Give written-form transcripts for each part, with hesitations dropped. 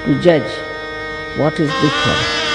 to judge what is dukkha.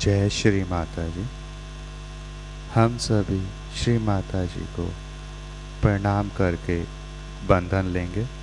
जय श्री माता जी। हम सभी श्री माता जी को प्रणाम करके बंधन लेंगे।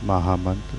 महामंत्र।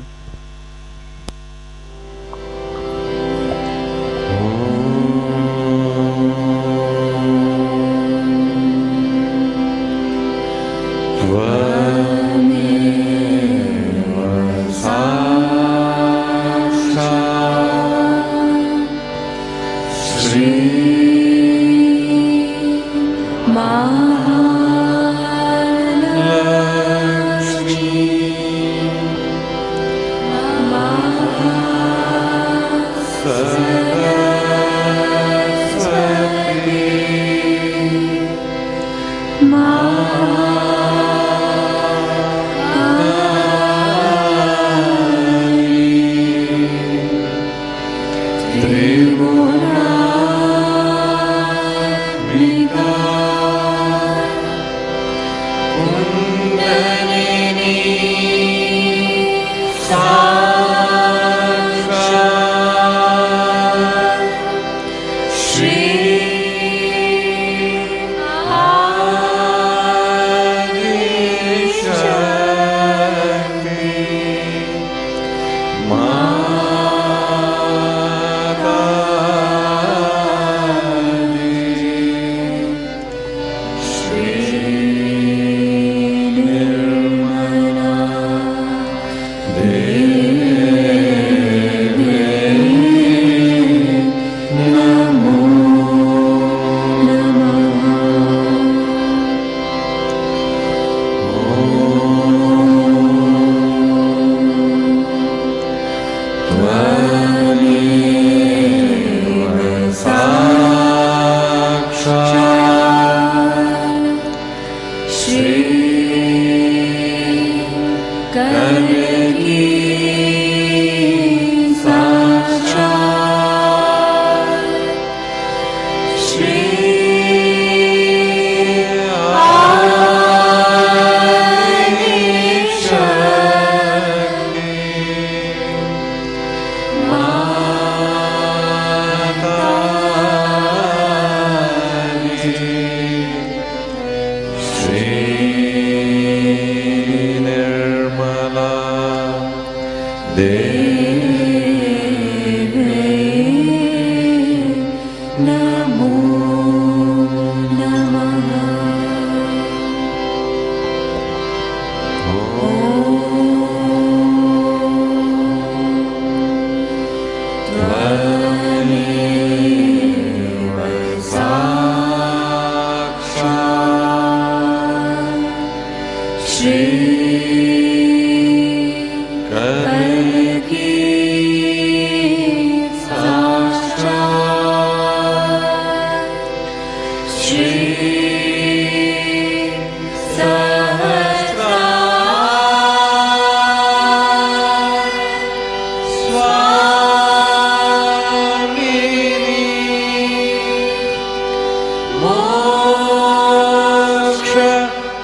मोक्ष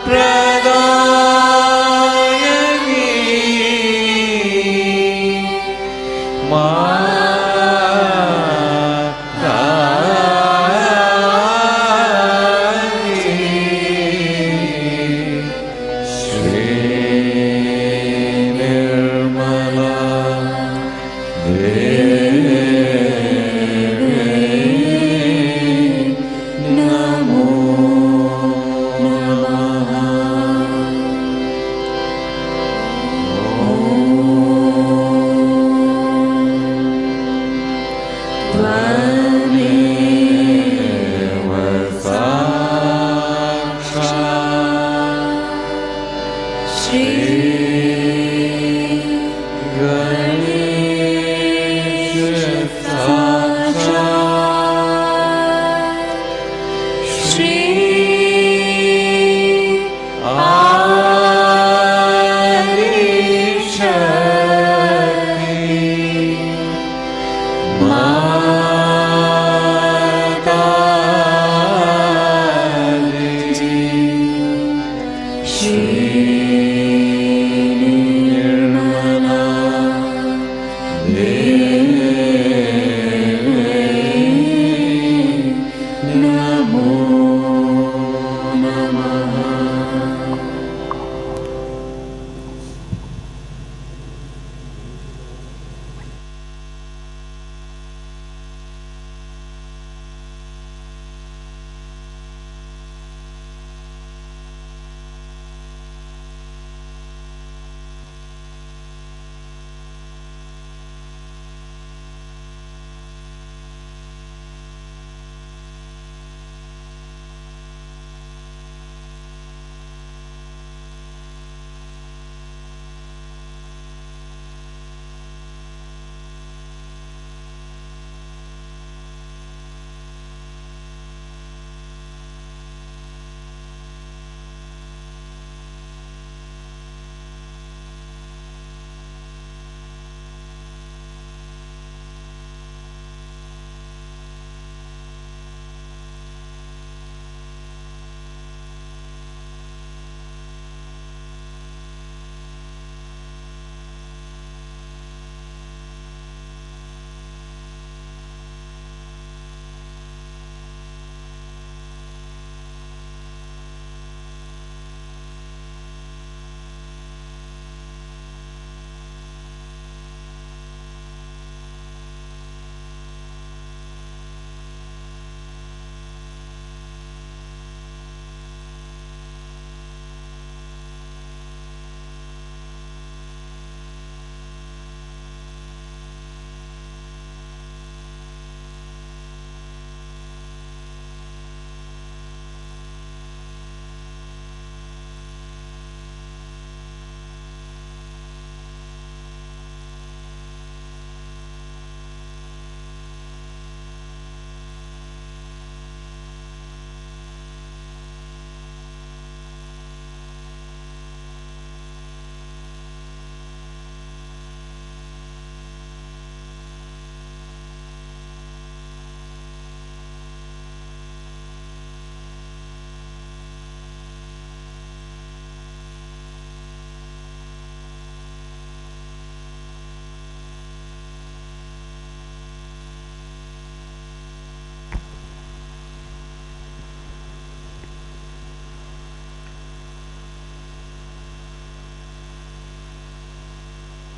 प्रदा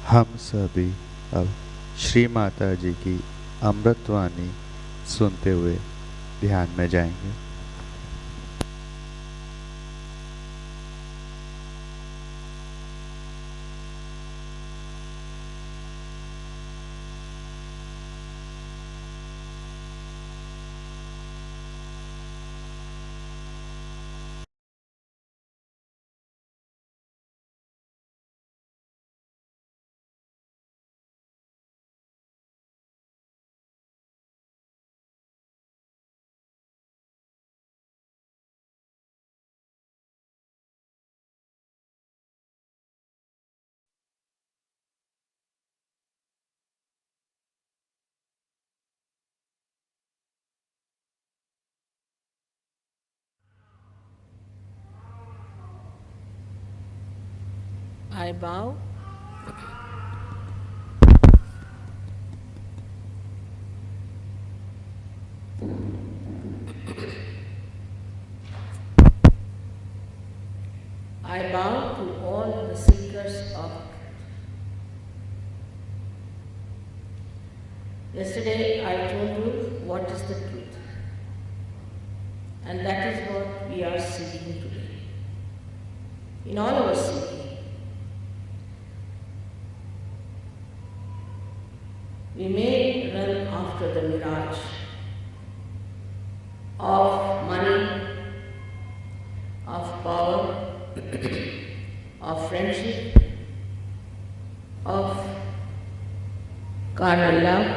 हम सभी अब श्री माता जी की अमृतवाणी सुनते हुए ध्यान में जाएंगे। I bow. I bow to all the seekers of truth. Yesterday I told you what is the truth, and that is what we are seeking today. In all our seeking, we may run after the mirage of money, of power, of friendship, of carnal love,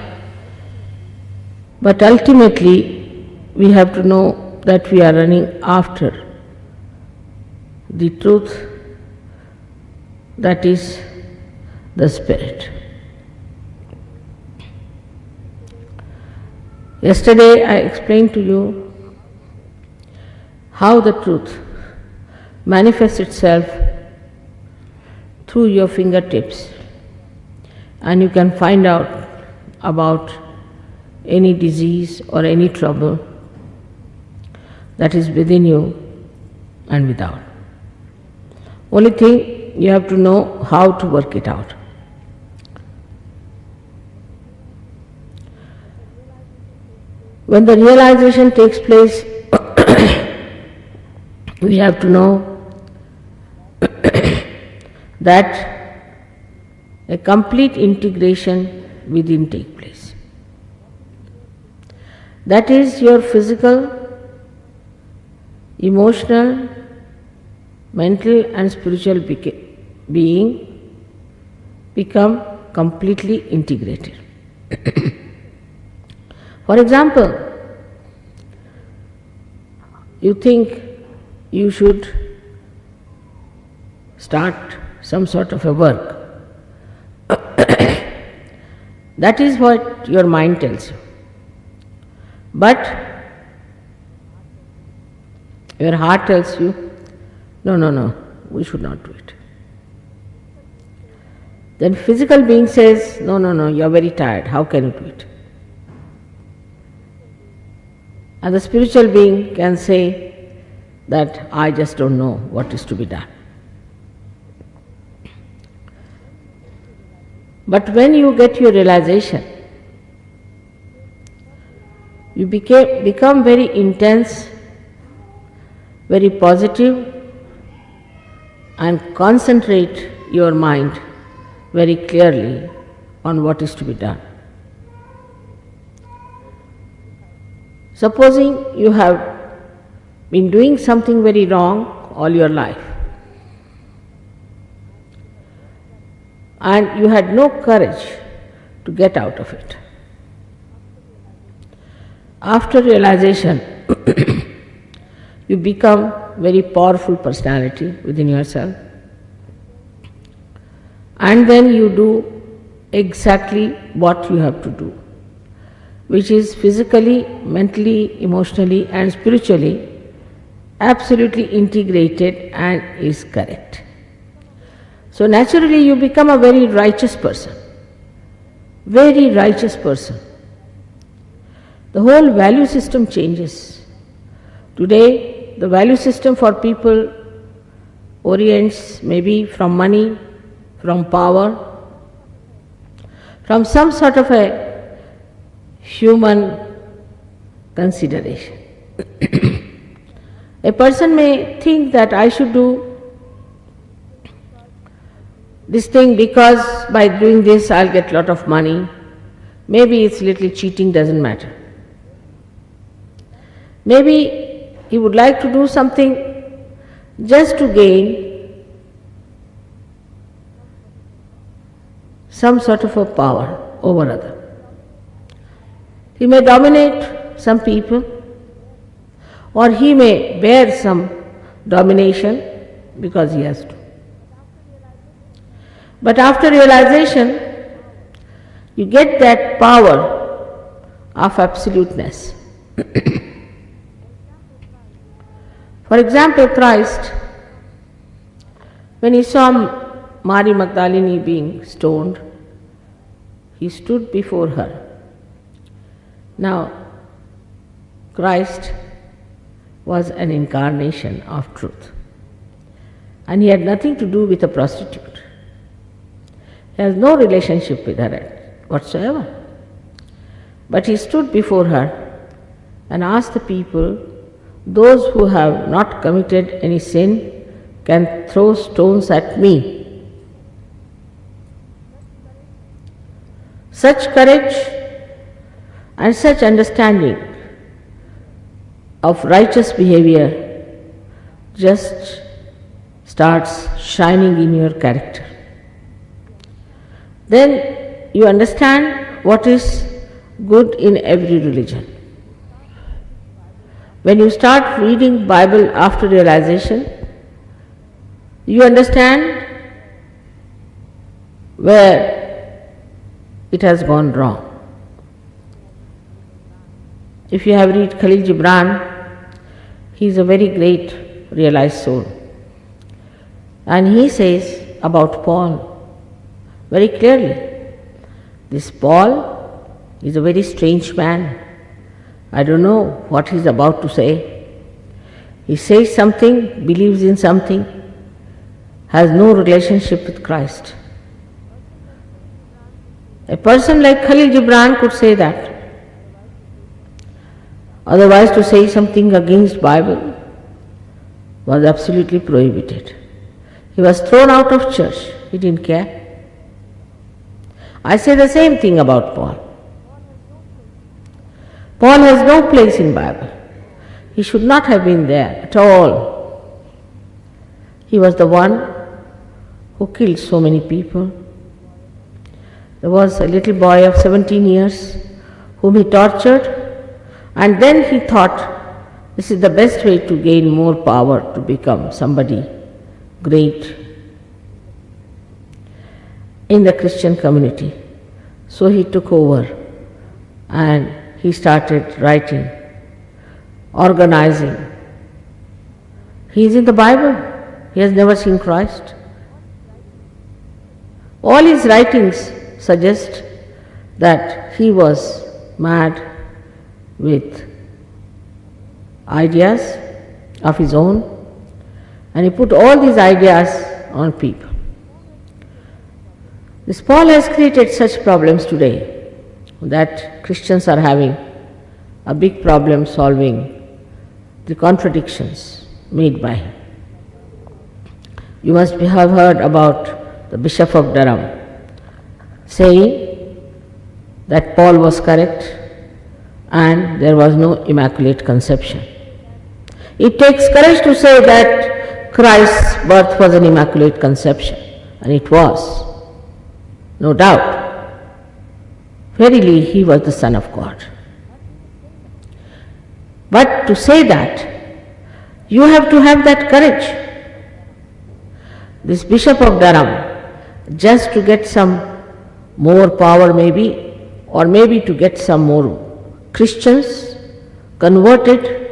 but ultimately we have to know that we are running after the truth, that is the Spirit. Yesterday I explained to you how the truth manifests itself through your fingertips, and you can find out about any disease or any trouble that is within you and without. Only thing, you have to know how to work it out. When the realization takes place, we have to know that a complete integration within take place. That is, your physical, emotional, mental and spiritual being become completely integrated. For example, you think you should start some sort of a work. That is what your mind tells you. But your heart tells you, no, we should not do it. Then physical being says, no, you are very tired, how can you do it? And the spiritual being can say that I just don't know what is to be done. But when you get your realization, you become very intense, very positive, and concentrate your mind very clearly on what is to be done. Supposing you have been doing something very wrong all your life, and you had no courage to get out of it. After realization, you become very powerful personality within yourself, and then you do exactly what you have to do, which is physically, mentally, emotionally and spiritually absolutely integrated and is correct. So naturally you become a very righteous person, very righteous person. The whole value system changes. Today the value system for people orients maybe from money, from power, from some sort of a human consideration. A person may think that I should do this thing because by doing this I'll get a lot of money. Maybe it's little cheating, doesn't matter. Maybe he would like to do something just to gain some sort of a power over other. He may dominate some people, or he may bear some domination because he has to. But after realization, you get that power of absoluteness. For example, Christ, when he saw Mary Magdalene being stoned, he stood before her. Now, Christ was an incarnation of truth, and he had nothing to do with a prostitute. He has no relationship with her whatsoever. But he stood before her and asked the people, those who have not committed any sin can throw stones at me. Such courage and such understanding of righteous behavior just starts shining in your character. Then you understand what is good in every religion. When you start reading Bible after realization, you understand where it has gone wrong. If you have read Khalil Gibran, he is a very great realized soul. And he says about Paul very clearly, this Paul is a very strange man. I don't know what he's about to say. He says something, believes in something, has no relationship with Christ. A person like Khalil Gibran could say that. Otherwise, to say something against Bible was absolutely prohibited. He was thrown out of church. He didn't care. I say the same thing about Paul. Paul has no place in Bible. He should not have been there at all. He was the one who killed so many people. There was a little boy of 17 years whom he tortured, and then he thought this is the best way to gain more power to become somebody great in the Christian community. So he took over and he started writing, organizing. He is in the Bible. He has never seen Christ. All his writings suggest that he was mad with ideas of his own, and he put all these ideas on people. This Paul has created such problems today that Christians are having a big problem solving the contradictions made by him. You must have heard about the Bishop of Durham saying that Paul was correct and there was no immaculate conception. It takes courage to say that Christ's birth was an immaculate conception, and it was, no doubt. Verily, he was the Son of God. But to say that, you have to have that courage. This Bishop of Durham, just to get some more power maybe, or maybe to get some more Christians converted,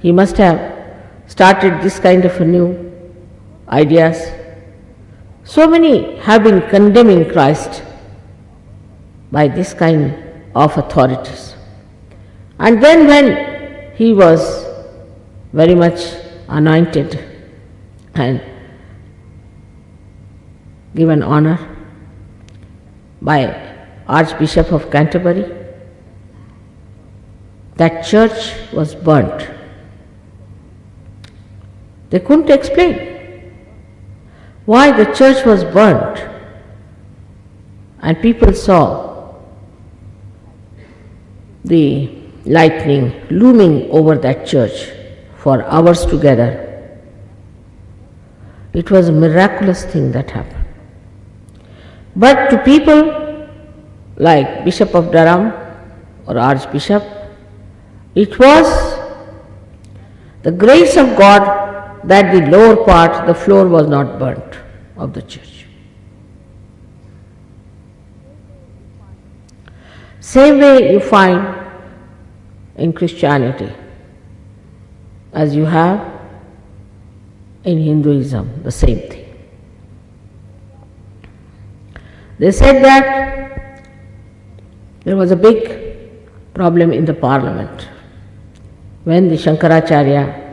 he must have started this kind of a new ideas. So many have been condemning Christ by this kind of authorities. And then when he was very much anointed and given honor, by Archbishop of Canterbury. That church was burnt. They couldn't explain why the church was burnt, and people saw the lightning looming over that church for hours together. It was a miraculous thing that happened. But to people like Bishop of Durham or Archbishop, it was the grace of God that the lower part, the floor, was not burnt of the church. Same way you find in Christianity as you have in Hinduism, the same thing. They said that there was a big problem in the parliament when the Shankaracharya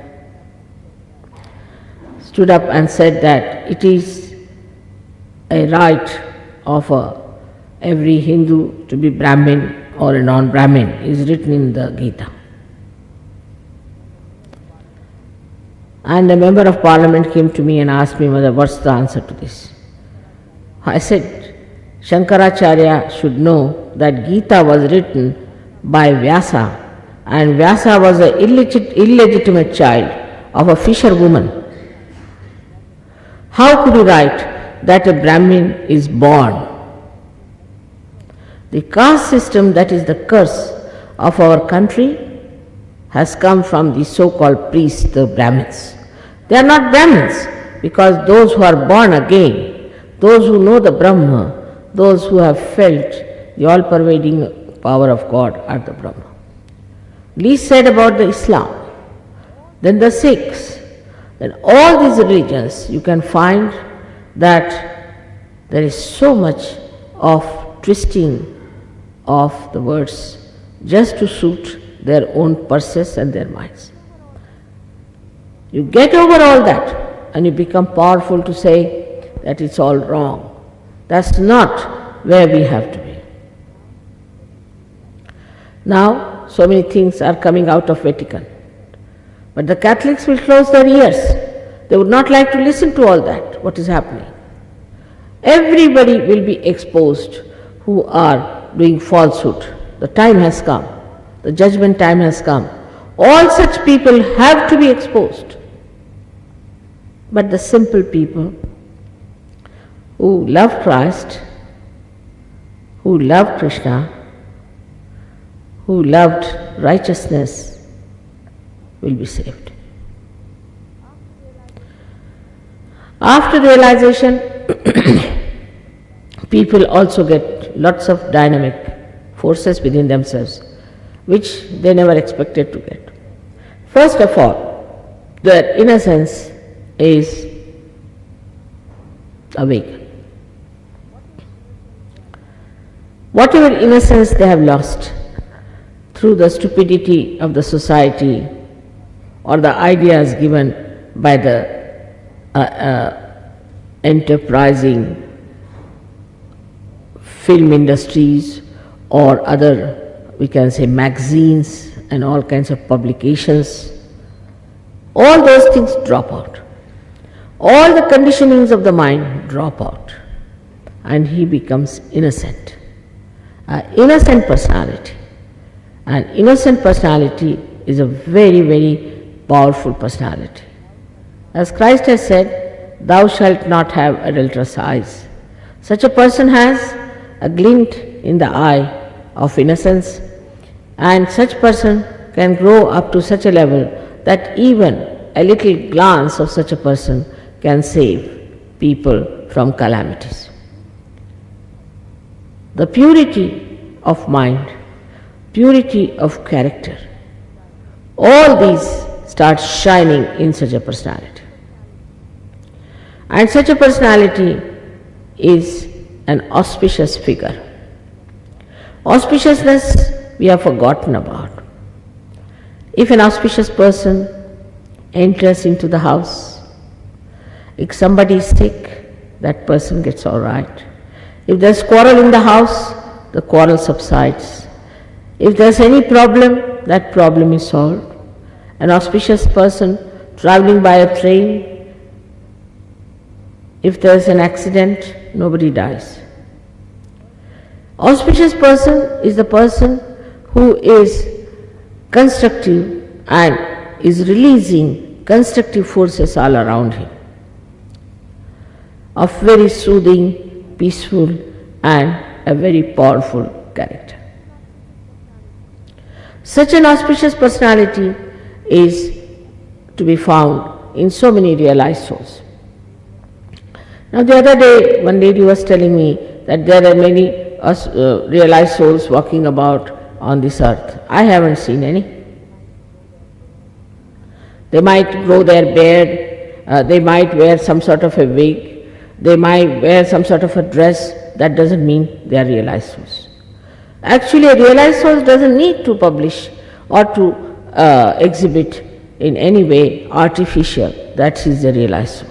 stood up and said that it is a right of every Hindu to be Brahmin or a non-Brahmin, is written in the Gita. And a member of parliament came to me and asked me, Mother, what's the answer to this? I said, Shankaracharya should know that Gita was written by Vyasa, and Vyasa was an illegitimate child of a fisherwoman. How could he write that a Brahmin is born? The caste system that is the curse of our country has come from the so-called priests, the Brahmins. They are not Brahmins because those who are born again, those who know the Brahma, those who have felt the all-pervading power of God are the Brahma. Least said about the Islam, then the Sikhs, then all these religions, you can find that there is so much of twisting of the words just to suit their own purses and their minds. You get over all that and you become powerful to say that it's all wrong. That's not where we have to be. Now, so many things are coming out of Vatican. But the Catholics will close their ears. They would not like to listen to all that, what is happening. Everybody will be exposed who are doing falsehood. The time has come. The judgment time has come. All such people have to be exposed. But the simple people who love Christ, who love Krishna, who loved righteousness will be saved. After realization, people also get lots of dynamic forces within themselves, which they never expected to get. First of all, their innocence is awakened. Whatever innocence they have lost through the stupidity of the society or the ideas given by the enterprising film industries or other, we can say, magazines and all kinds of publications, all those things drop out. All the conditionings of the mind drop out and he becomes innocent. An innocent personality. An innocent personality is a very, very powerful personality. As Christ has said, thou shalt not have adulterous eyes. Such a person has a glint in the eye of innocence, and such person can grow up to such a level that even a little glance of such a person can save people from calamities. The purity of mind, purity of character, all these start shining in such a personality. And such a personality is an auspicious figure. Auspiciousness we have forgotten about. If an auspicious person enters into the house, if somebody is sick, that person gets all right. If there's quarrel in the house, the quarrel subsides. If there's any problem, that problem is solved. An auspicious person traveling by a train, if there's an accident, nobody dies. Auspicious person is the person who is constructive and is releasing constructive forces all around him, of very soothing, peaceful and a very powerful character. Such an auspicious personality is to be found in so many realized souls. Now the other day, one lady was telling me that there are many realized souls walking about on this earth. I haven't seen any. They might grow their beard, they might wear some sort of a wig, they might wear some sort of a dress. That doesn't mean they are realized souls. Actually, a realized soul doesn't need to publish or to exhibit in any way artificial that he is a realized soul.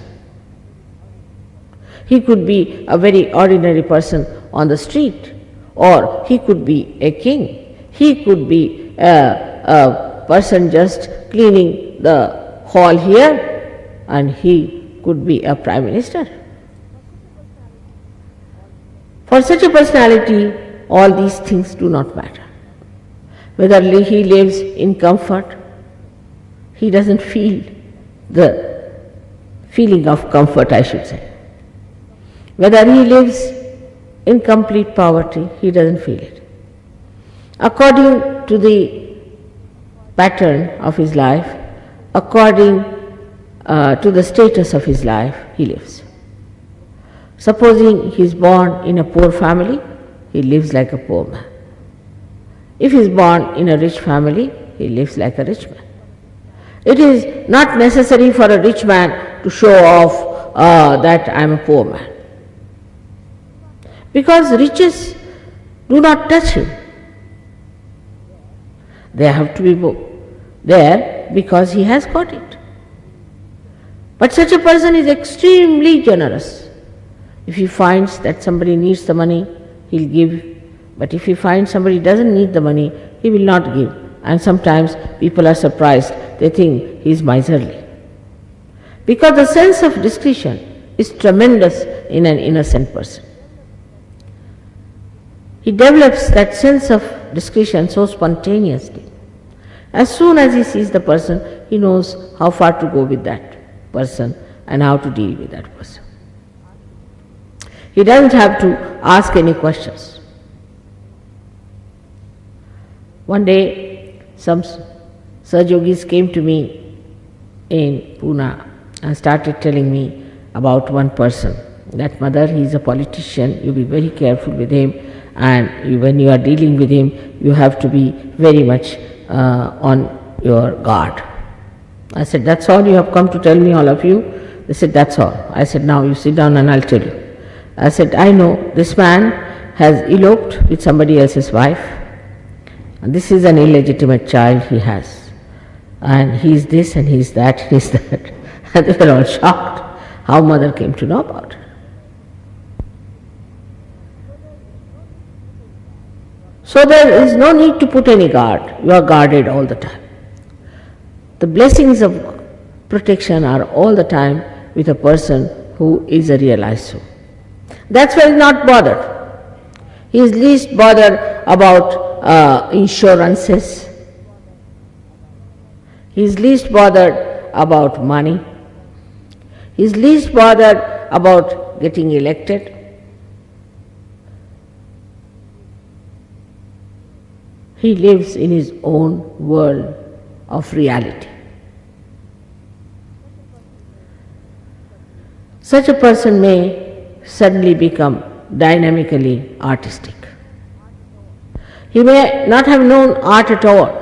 He could be a very ordinary person on the street, or he could be a king. He could be a person just cleaning the hall here, and he could be a prime minister. For such a personality, all these things do not matter. Whether he lives in comfort, he doesn't feel the feeling of comfort, I should say. Whether he lives in complete poverty, he doesn't feel it. According to the pattern of his life, according to the status of his life, he lives. Supposing he is born in a poor family, he lives like a poor man. If he is born in a rich family, he lives like a rich man. It is not necessary for a rich man to show off that I am a poor man, because riches do not touch him. They have to be there because he has got it. But such a person is extremely generous. If he finds that somebody needs the money, he'll give. But if he finds somebody doesn't need the money, he will not give. And sometimes people are surprised. They think he is miserly. Because the sense of discretion is tremendous in an innocent person. He develops that sense of discretion so spontaneously. As soon as he sees the person, he knows how far to go with that person and how to deal with that person. He doesn't have to ask any questions. One day, some Saj Yogis came to me in Pune and started telling me about one person. That mother, he is a politician, you be very careful with him, and when you are dealing with him, you have to be very much on your guard. I said, that's all you have come to tell me, all of you? They said, that's all. I said, now you sit down and I'll tell you. I said, I know this man has eloped with somebody else's wife, and this is an illegitimate child he has, and he is this and he is that, he is that. And they were all shocked how mother came to know about it. So there is no need to put any guard. You are guarded all the time. The blessings of protection are all the time with a person who is a realized soul. That's why he is not bothered. He is least bothered about insurances. He is least bothered about money. He is least bothered about getting elected. He lives in his own world of reality. Such a person may suddenly become dynamically artistic. He may not have known art at all.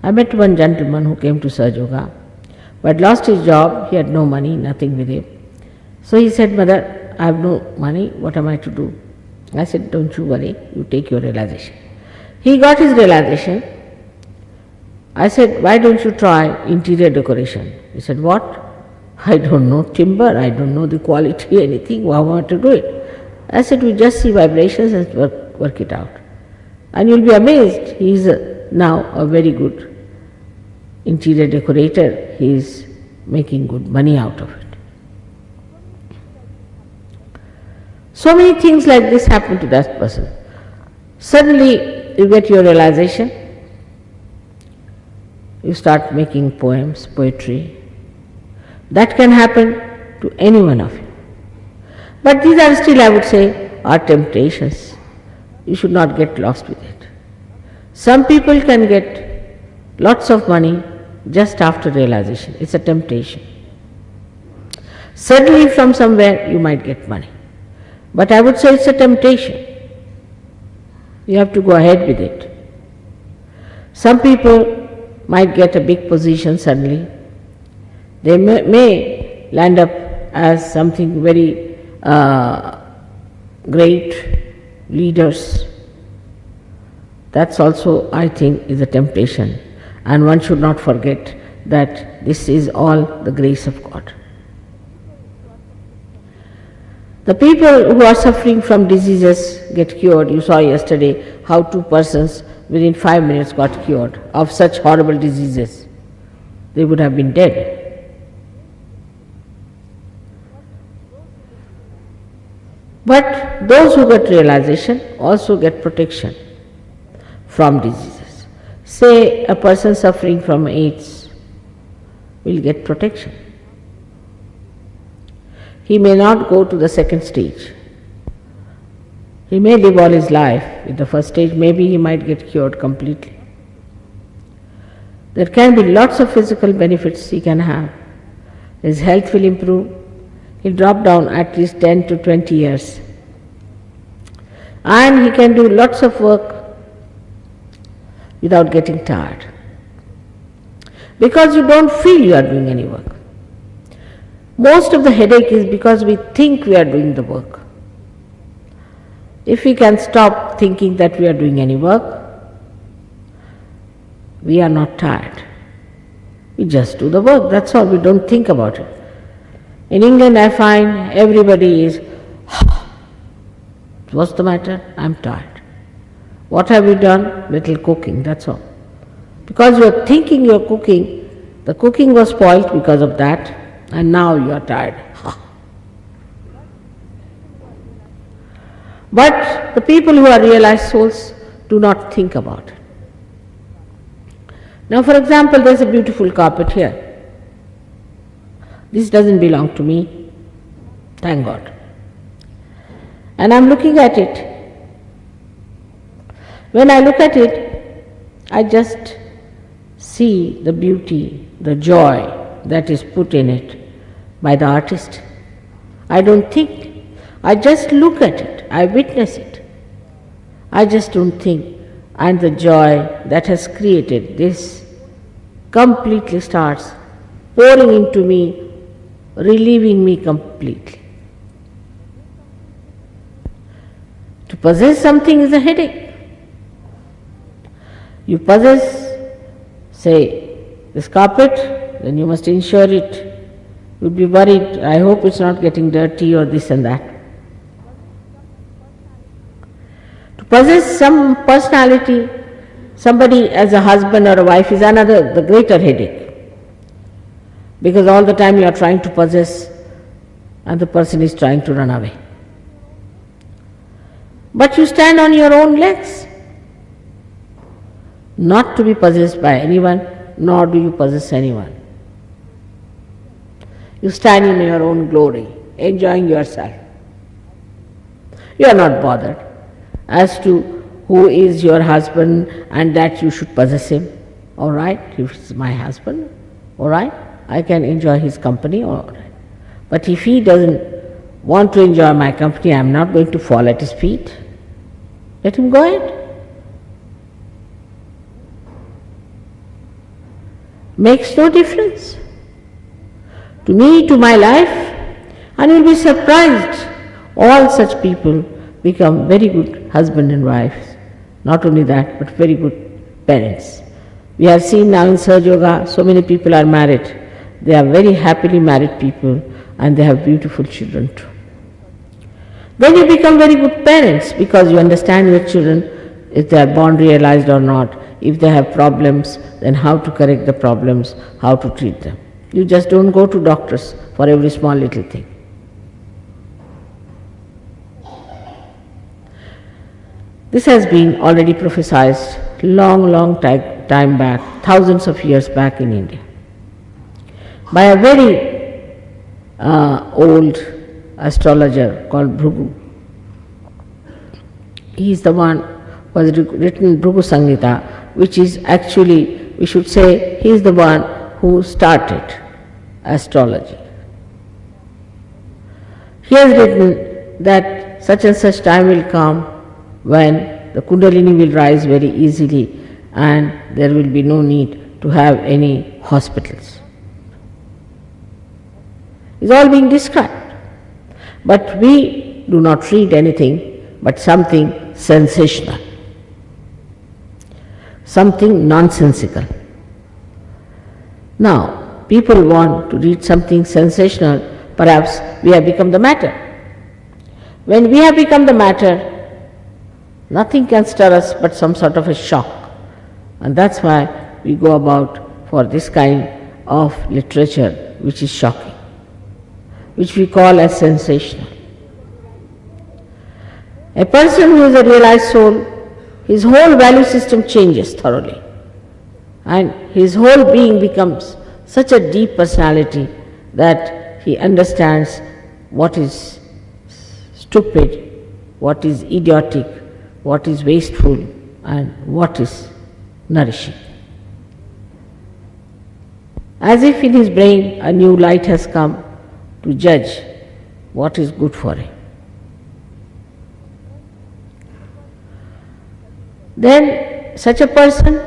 I met one gentleman who came to Saj Yoga, but lost his job, he had no money, nothing with him. So he said, Mother, I have no money, what am I to do? I said, don't you worry, you take your realization. He got his realization. I said, why don't you try interior decoration? He said, what? I don't know timber, I don't know the quality, anything, how I want to do it. I said, we just see vibrations and work it out. And you'll be amazed, he is now a very good interior decorator, he is making good money out of it. So many things like this happen to that person. Suddenly you get your realization, you start making poems, poetry. That can happen to any one of you. But these are still, I would say, are temptations. You should not get lost with it. Some people can get lots of money just after realization. It's a temptation. Suddenly from somewhere you might get money. But I would say it's a temptation. You have to go ahead with it. Some people might get a big position suddenly. They may land up as something very great leaders. That's also, I think, is a temptation. And one should not forget that this is all the grace of God. The people who are suffering from diseases get cured. You saw yesterday how 2 persons within 5 minutes got cured of such horrible diseases. They would have been dead. But those who get realization also get protection from diseases. Say a person suffering from AIDS will get protection. He may not go to the second stage. He may live all his life with the first stage, maybe he might get cured completely. There can be lots of physical benefits he can have. His health will improve. He'll drop down at least 10 to 20 years. And he can do lots of work without getting tired. Because you don't feel you are doing any work. Most of the headache is because we think we are doing the work. If we can stop thinking that we are doing any work, we are not tired. We just do the work, that's all, we don't think about it. In England I find everybody is, what's the matter? I'm tired. What have you done? Little cooking, that's all. Because you are thinking you are cooking, the cooking was spoiled because of that, and now you are tired. But the people who are realized souls do not think about it. Now for example, there is a beautiful carpet here. This doesn't belong to me, thank God. And I'm looking at it. When I look at it, I just see the beauty, the joy that is put in it by the artist. I don't think, I just look at it, I witness it. I just don't think. And the joy that has created this completely starts pouring into me, relieving me completely. To possess something is a headache. You possess, say, this carpet, then you must insure it. You'd be worried, I hope it's not getting dirty or this and that. To possess some personality, somebody as a husband or a wife is another, the greater headache. Because all the time you are trying to possess and the person is trying to run away. But you stand on your own legs, not to be possessed by anyone, nor do you possess anyone. You stand in your own glory, enjoying yourself. You are not bothered as to who is your husband and that you should possess him. All right, if it's my husband, all right, I can enjoy his company, all right. But if he doesn't want to enjoy my company, I am not going to fall at his feet. Let him go ahead. Makes no difference to me, to my life, and you'll be surprised. All such people become very good husband and wives. Not only that, but very good parents. We have seen now in Surge Yoga, so many people are married. they are very happily married people and they have beautiful children too. Then you become very good parents because you understand your children, if they are born realized or not. If they have problems, then how to correct the problems, how to treat them. You just don't go to doctors for every small little thing. This has been already prophesied long time back, thousands of years back in India, by a very old astrologer called Bhrigu. He is the one who has written Bhrigu Samhita, which is actually, we should say, he is the one who started astrology. He has written that such and such time will come when the Kundalini will rise very easily and there will be no need to have any hospitals. It's all being described. But we do not read anything but something sensational, something nonsensical. Now, people want to read something sensational, perhaps we have become the matter. When we have become the matter, nothing can stir us but some sort of a shock. And that's why we go about for this kind of literature which is shocking, which we call as sensational. A person who is a realized soul, his whole value system changes thoroughly. And his whole being becomes such a deep personality that he understands what is stupid, what is idiotic, what is wasteful, and what is nourishing. As if in his brain a new light has come to judge what is good for him. Then such a person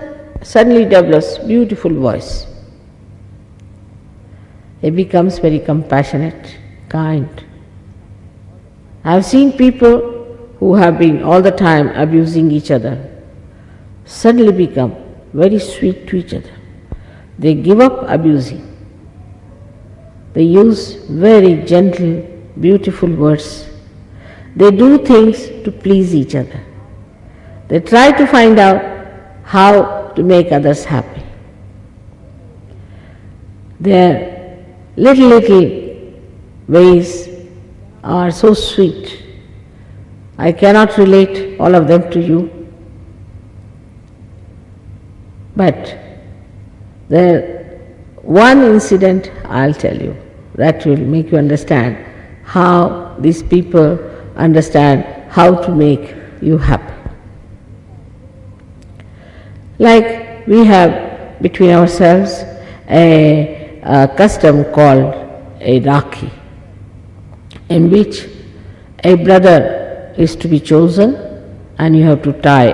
suddenly develops beautiful voice. He becomes very compassionate, kind. I have seen people who have been all the time abusing each other suddenly become very sweet to each other. They give up abusing. They use very gentle, beautiful words. They do things to please each other. They try to find out how to make others happy. Their little ways are so sweet. I cannot relate all of them to you, but there one incident I'll tell you that will make you understand how these people understand how to make you happy. Like we have between ourselves a custom called a Rakhi, in which a brother is to be chosen and you have to tie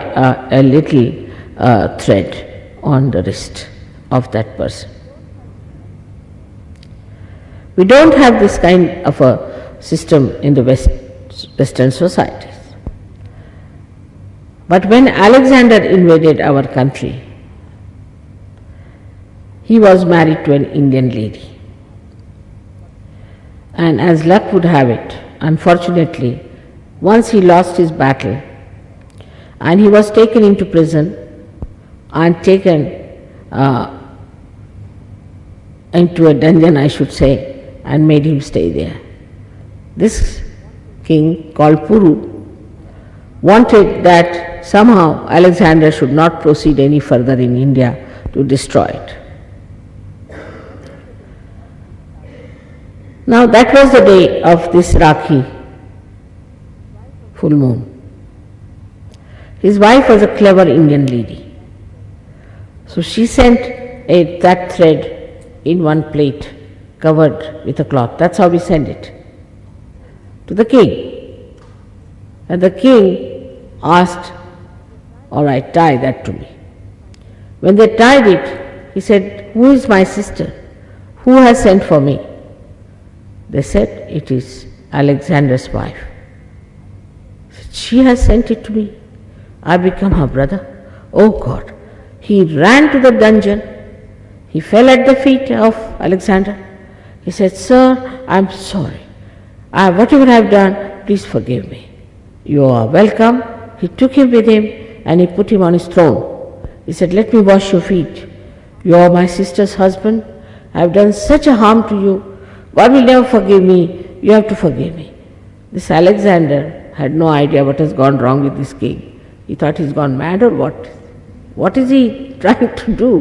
a little thread on the wrist of that person. We don't have this kind of a system in the Western societies. But when Alexander invaded our country, he was married to an Indian lady. And as luck would have it, unfortunately, once he lost his battle and he was taken into prison and taken into a dungeon, I should say, and made him stay there. This king called Puru wanted that somehow Alexander should not proceed any further in India to destroy it. Now that was the day of this Rakhi, full moon. His wife was a clever Indian lady. So she sent that thread in one plate covered with a cloth. That's how we send it to the king. And the king asked, all right, tie that to me. When they tied it, he said, who is my sister? Who has sent for me? They said, it is Alexander's wife. She has sent it to me. I become her brother. Oh God. He ran to the dungeon. He fell at the feet of Alexander. He said, "Sir, I am sorry. Whatever I have done, please forgive me. You are welcome." He took him with him and he put him on his throne. He said, "Let me wash your feet. You are my sister's husband. I have done such a harm to you. God will never forgive me. You have to forgive me." This Alexander had no idea what has gone wrong with this king. He thought he's gone mad or what? What is he trying to do?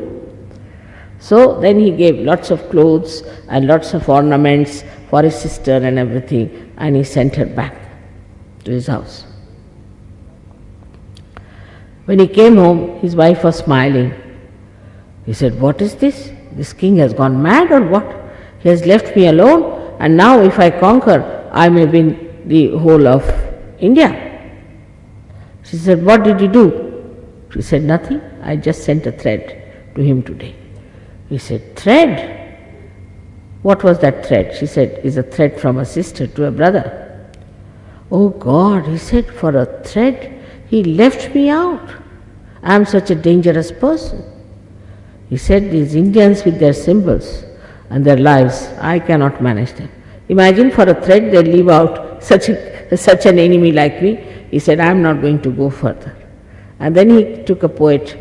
So then he gave lots of clothes and lots of ornaments for his sister and everything, and he sent her back to his house. When he came home, his wife was smiling. He said, "What is this? This king has gone mad or what? He has left me alone, and now if I conquer, I may win the whole of India." She said, "What did you do?" She said, "Nothing. I just sent a thread to him today." He said, "Thread? What was that thread?" She said, "Is a thread from a sister to a brother." "Oh God," he said, "for a thread, he left me out. I am such a dangerous person." He said, "These Indians with their symbols and their lives, I cannot manage them. Imagine for a thread they leave out such an enemy like me." He said, "I am not going to go further." And then he took a poet,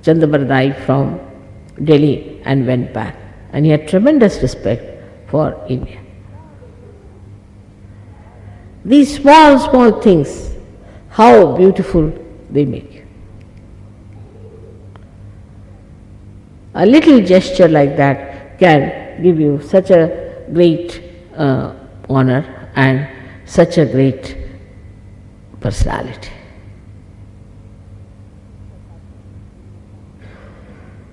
Chandabardai, from Delhi and went back. And he had tremendous respect for India. These small, small things, how beautiful they make. A little gesture like that can give you such a great honor and such a great personality.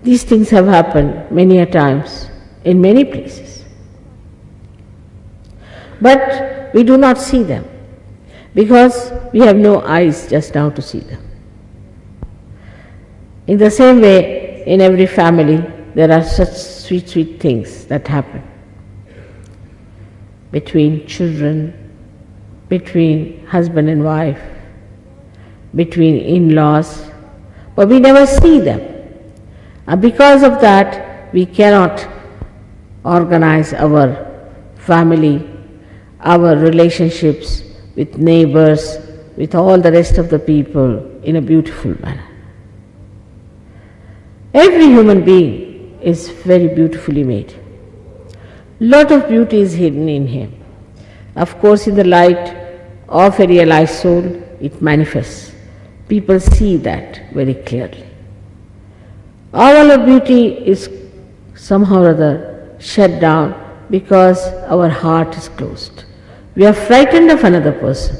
These things have happened many a times in many places. But we do not see them because we have no eyes just now to see them. In the same way, in every family, there are such sweet, sweet things that happen between children, between husband and wife, between in-laws, but we never see them. And because of that, we cannot organize our family, our relationships with neighbors, with all the rest of the people in a beautiful manner. Every human being is very beautifully made. Lot of beauty is hidden in him. Of course, in the light of a realized soul, it manifests. People see that very clearly. All our beauty is somehow or other shut down because our heart is closed. We are frightened of another person.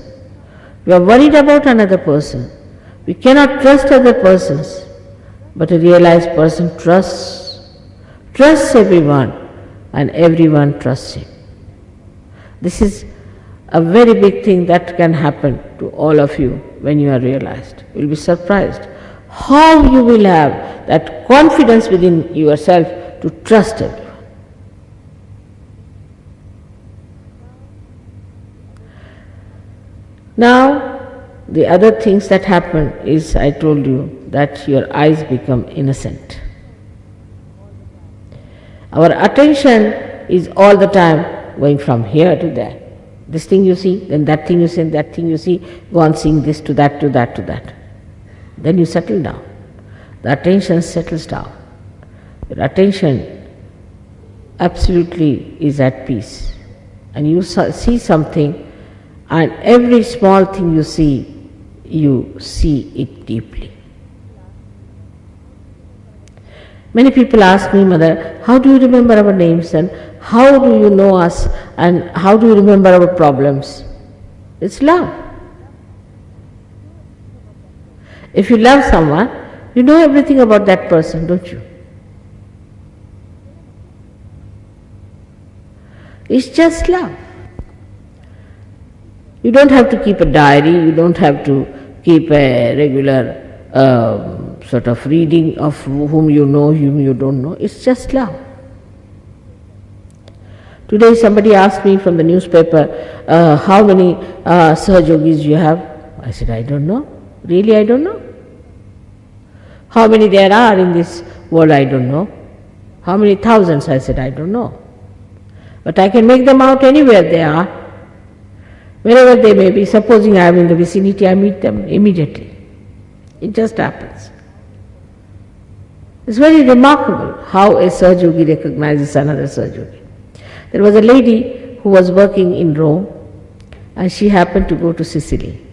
We are worried about another person. We cannot trust other persons. But a realized person trusts everyone, and everyone trusts him. This is a very big thing that can happen to all of you when you are realized. You will be surprised how you will have that confidence within yourself to trust everyone. Now, the other things that happen is, I told you, that your eyes become innocent. Our attention is all the time going from here to there. This thing you see, then that thing you see, and that thing you see, go on seeing this to that, to that, to that. Then you settle down. The attention settles down. Your attention absolutely is at peace. And you see something, and every small thing you see it deeply. Many people ask me, "Mother, how do you remember our names, and how do you know us, and how do you remember our problems?" It's love. If you love someone, you know everything about that person, don't you? It's just love. You don't have to keep a diary, you don't have to keep a regular sort of reading of whom you know, whom you don't know. It's just love. Today somebody asked me from the newspaper, how many Sahajogis you have? I said, I don't know. Really, I don't know. How many there are in this world, I don't know. How many thousands? I said, I don't know. But I can make them out anywhere they are. Wherever they may be, supposing I am in the vicinity, I meet them immediately. It just happens. It's very remarkable how a Sahajogi recognizes another Sahajogi. There was a lady who was working in Rome and she happened to go to Sicily.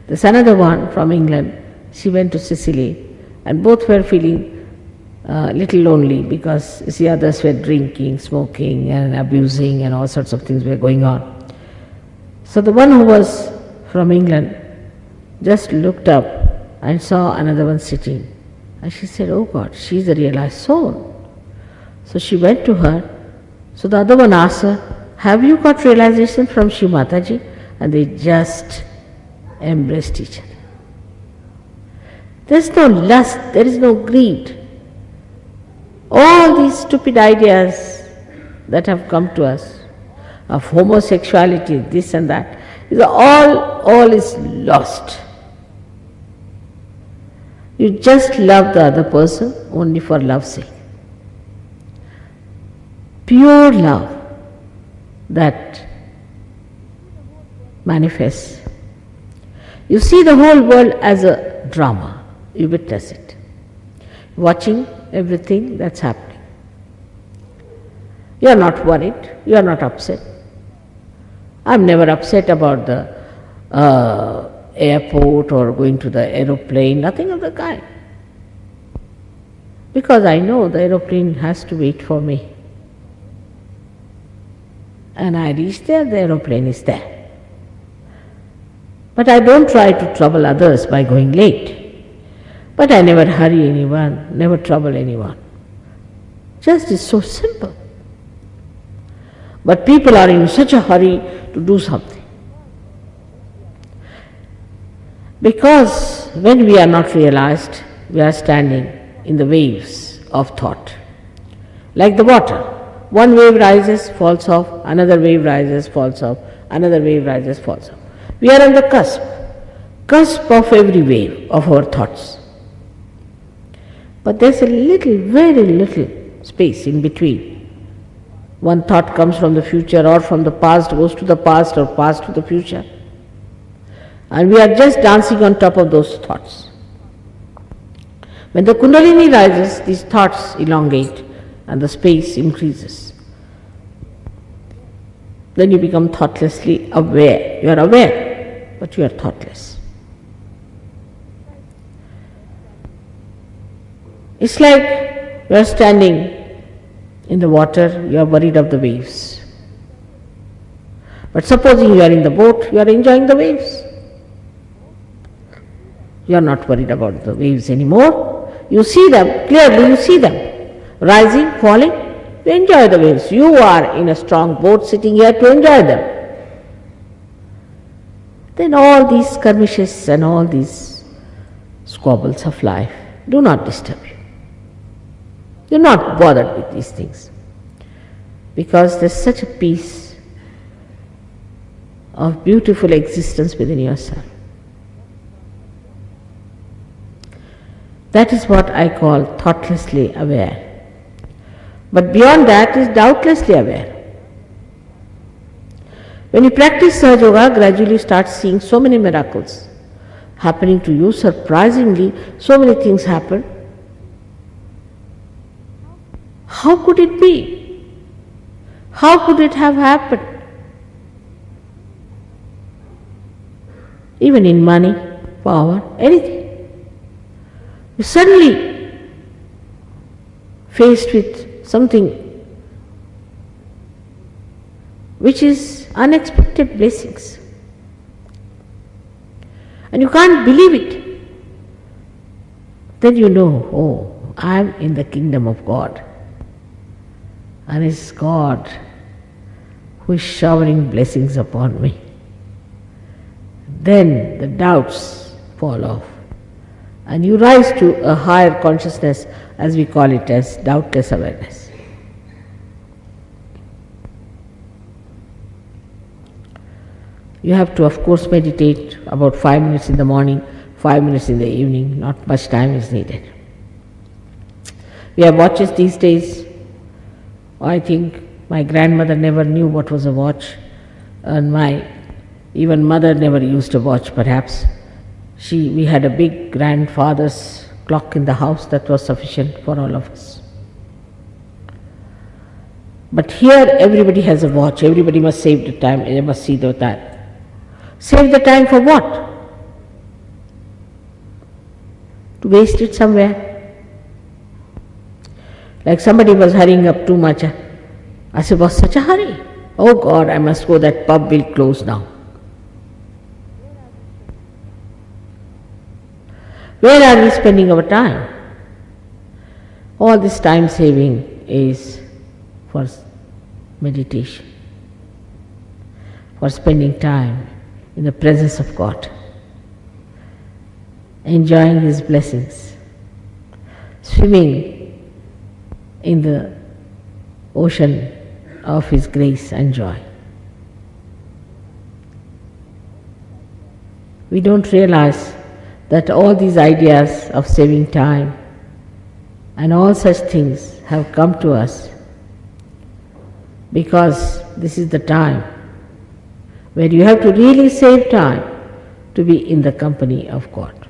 There's another one from England. She went to Sicily and both were feeling a little lonely because the others were drinking, smoking and abusing and all sorts of things were going on. So the one who was from England just looked up and saw another one sitting. And she said, oh God, she's a realized soul. So she went to her. So the other one asked her, have you got realization from Shri Mataji? And they just embraced each other. There's no lust, there is no greed. All these stupid ideas that have come to us of homosexuality, this and that, is all is lost. You just love the other person only for love's sake. Pure love that manifests. You see the whole world as a drama. You witness it. Watching everything that's happening. You are not worried. You are not upset. I'm never upset about the airport or going to the aeroplane, nothing of the kind. Because I know the aeroplane has to wait for me. And I reach there, the aeroplane is there. But I don't try to trouble others by going late. But I never hurry anyone, never trouble anyone. Just is so simple. But people are in such a hurry to do something. Because when we are not realized, we are standing in the waves of thought. Like the water. One wave rises, falls off, another wave rises, falls off, another wave rises, falls off. We are on the cusp of every wave of our thoughts. But there's a little, very little space in between. One thought comes from the future or from the past, goes to the past or past to the future. And we are just dancing on top of those thoughts. When the Kundalini rises, these thoughts elongate and the space increases. Then you become thoughtlessly aware. You are aware, but you are thoughtless. It's like you are standing in the water, you are worried of the waves. But supposing you are in the boat, you are enjoying the waves. You are not worried about the waves anymore. You see them, clearly you see them. Rising, falling, you enjoy the waves. You are in a strong boat sitting here to enjoy them. Then all these skirmishes and all these squabbles of life do not disturb you. You are not bothered with these things. Because there is such a peace of beautiful existence within yourself. That is what I call thoughtlessly aware. But beyond that is doubtlessly aware. When you practice Sahaja Yoga, gradually start seeing so many miracles happening to you. Surprisingly, so many things happen. How could it be? How could it have happened? Even in money, power, anything. You suddenly faced with something which is unexpected blessings. And you can't believe it. Then you know, oh, I am in the kingdom of God. And it's God who is showering blessings upon me. Then the doubts fall off. And you rise to a higher consciousness, as we call it as doubtless awareness. You have to, of course, meditate about 5 minutes in the morning, 5 minutes in the evening. Not much time is needed. We have watches these days. I think my grandmother never knew what was a watch, and my even mother never used a watch perhaps. We had a big grandfather's clock in the house that was sufficient for all of us. But here everybody has a watch, everybody must save the time, they must see the time. Save the time for what? To waste it somewhere. Like somebody was hurrying up too much. I said, was such a hurry? Oh God, I must go, that pub will close now. Where are we spending our time? All this time saving is for meditation, for spending time in the presence of God, enjoying His blessings, swimming in the ocean of His grace and joy. We don't realize that all these ideas of saving time and all such things have come to us because this is the time where you have to really save time to be in the company of God.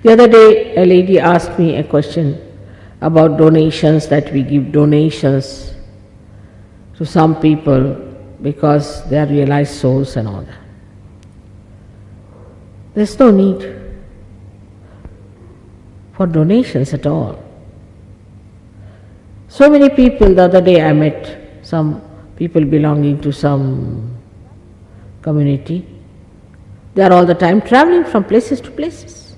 The other day a lady asked me a question about donations, that we give donations to some people because they are realized souls and all that. There's no need for donations at all. So many people, the other day I met some people belonging to some community. They are all the time traveling from places to places.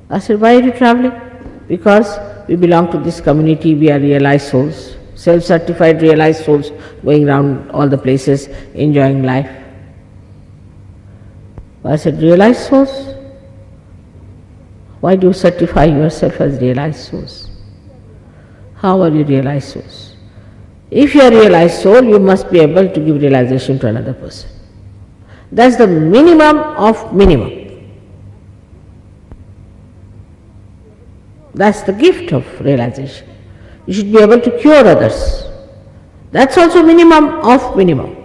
I said, why are you traveling? Because we belong to this community, we are realized souls, self-certified realized souls going around all the places enjoying life. I said, realized souls? Why do you certify yourself as realized souls? How are you realized souls? If you are realized soul, you must be able to give realization to another person. That's the minimum of minimum. That's the gift of realization. You should be able to cure others. That's also minimum of minimum.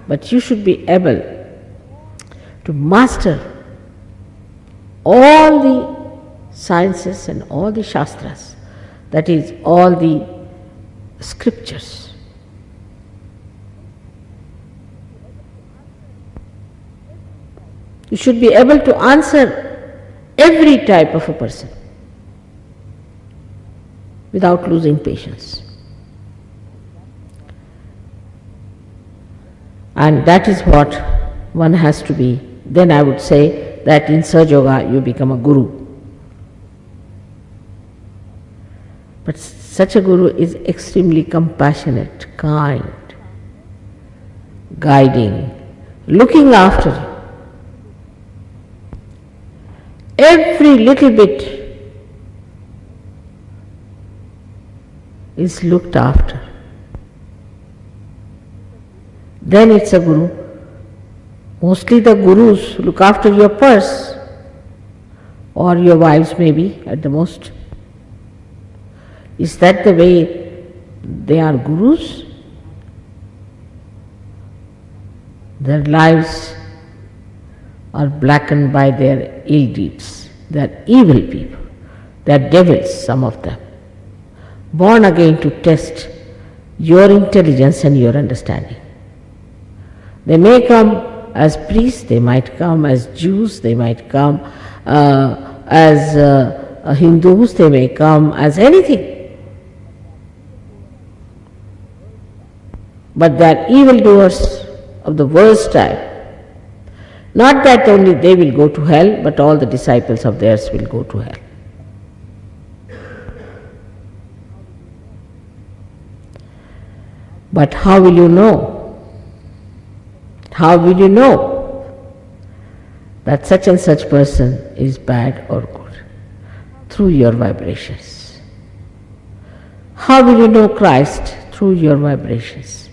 But you should be able to master all the sciences and all the shastras, that is, all the scriptures. You should be able to answer every type of a person without losing patience. And that is what one has to be. Then I would say that in Sahaja Yoga you become a guru. But such a guru is extremely compassionate, kind, guiding, looking after you. Every little bit is looked after. Then it's a guru. Mostly the gurus look after your purse, or your wives maybe at the most. Is that the way they are gurus? Their lives are blackened by their ill deeds. They are evil people. They are devils, some of them, born again to test your intelligence and your understanding. They may come as priests, they might come as Jews, they might come as Hindus, they may come as anything. But they are evildoers of the worst type. Not that only they will go to hell, but all the disciples of theirs will go to hell. But how will you know? How will you know that such and such person is bad or good? Through your vibrations. How will you know Christ? Through your vibrations.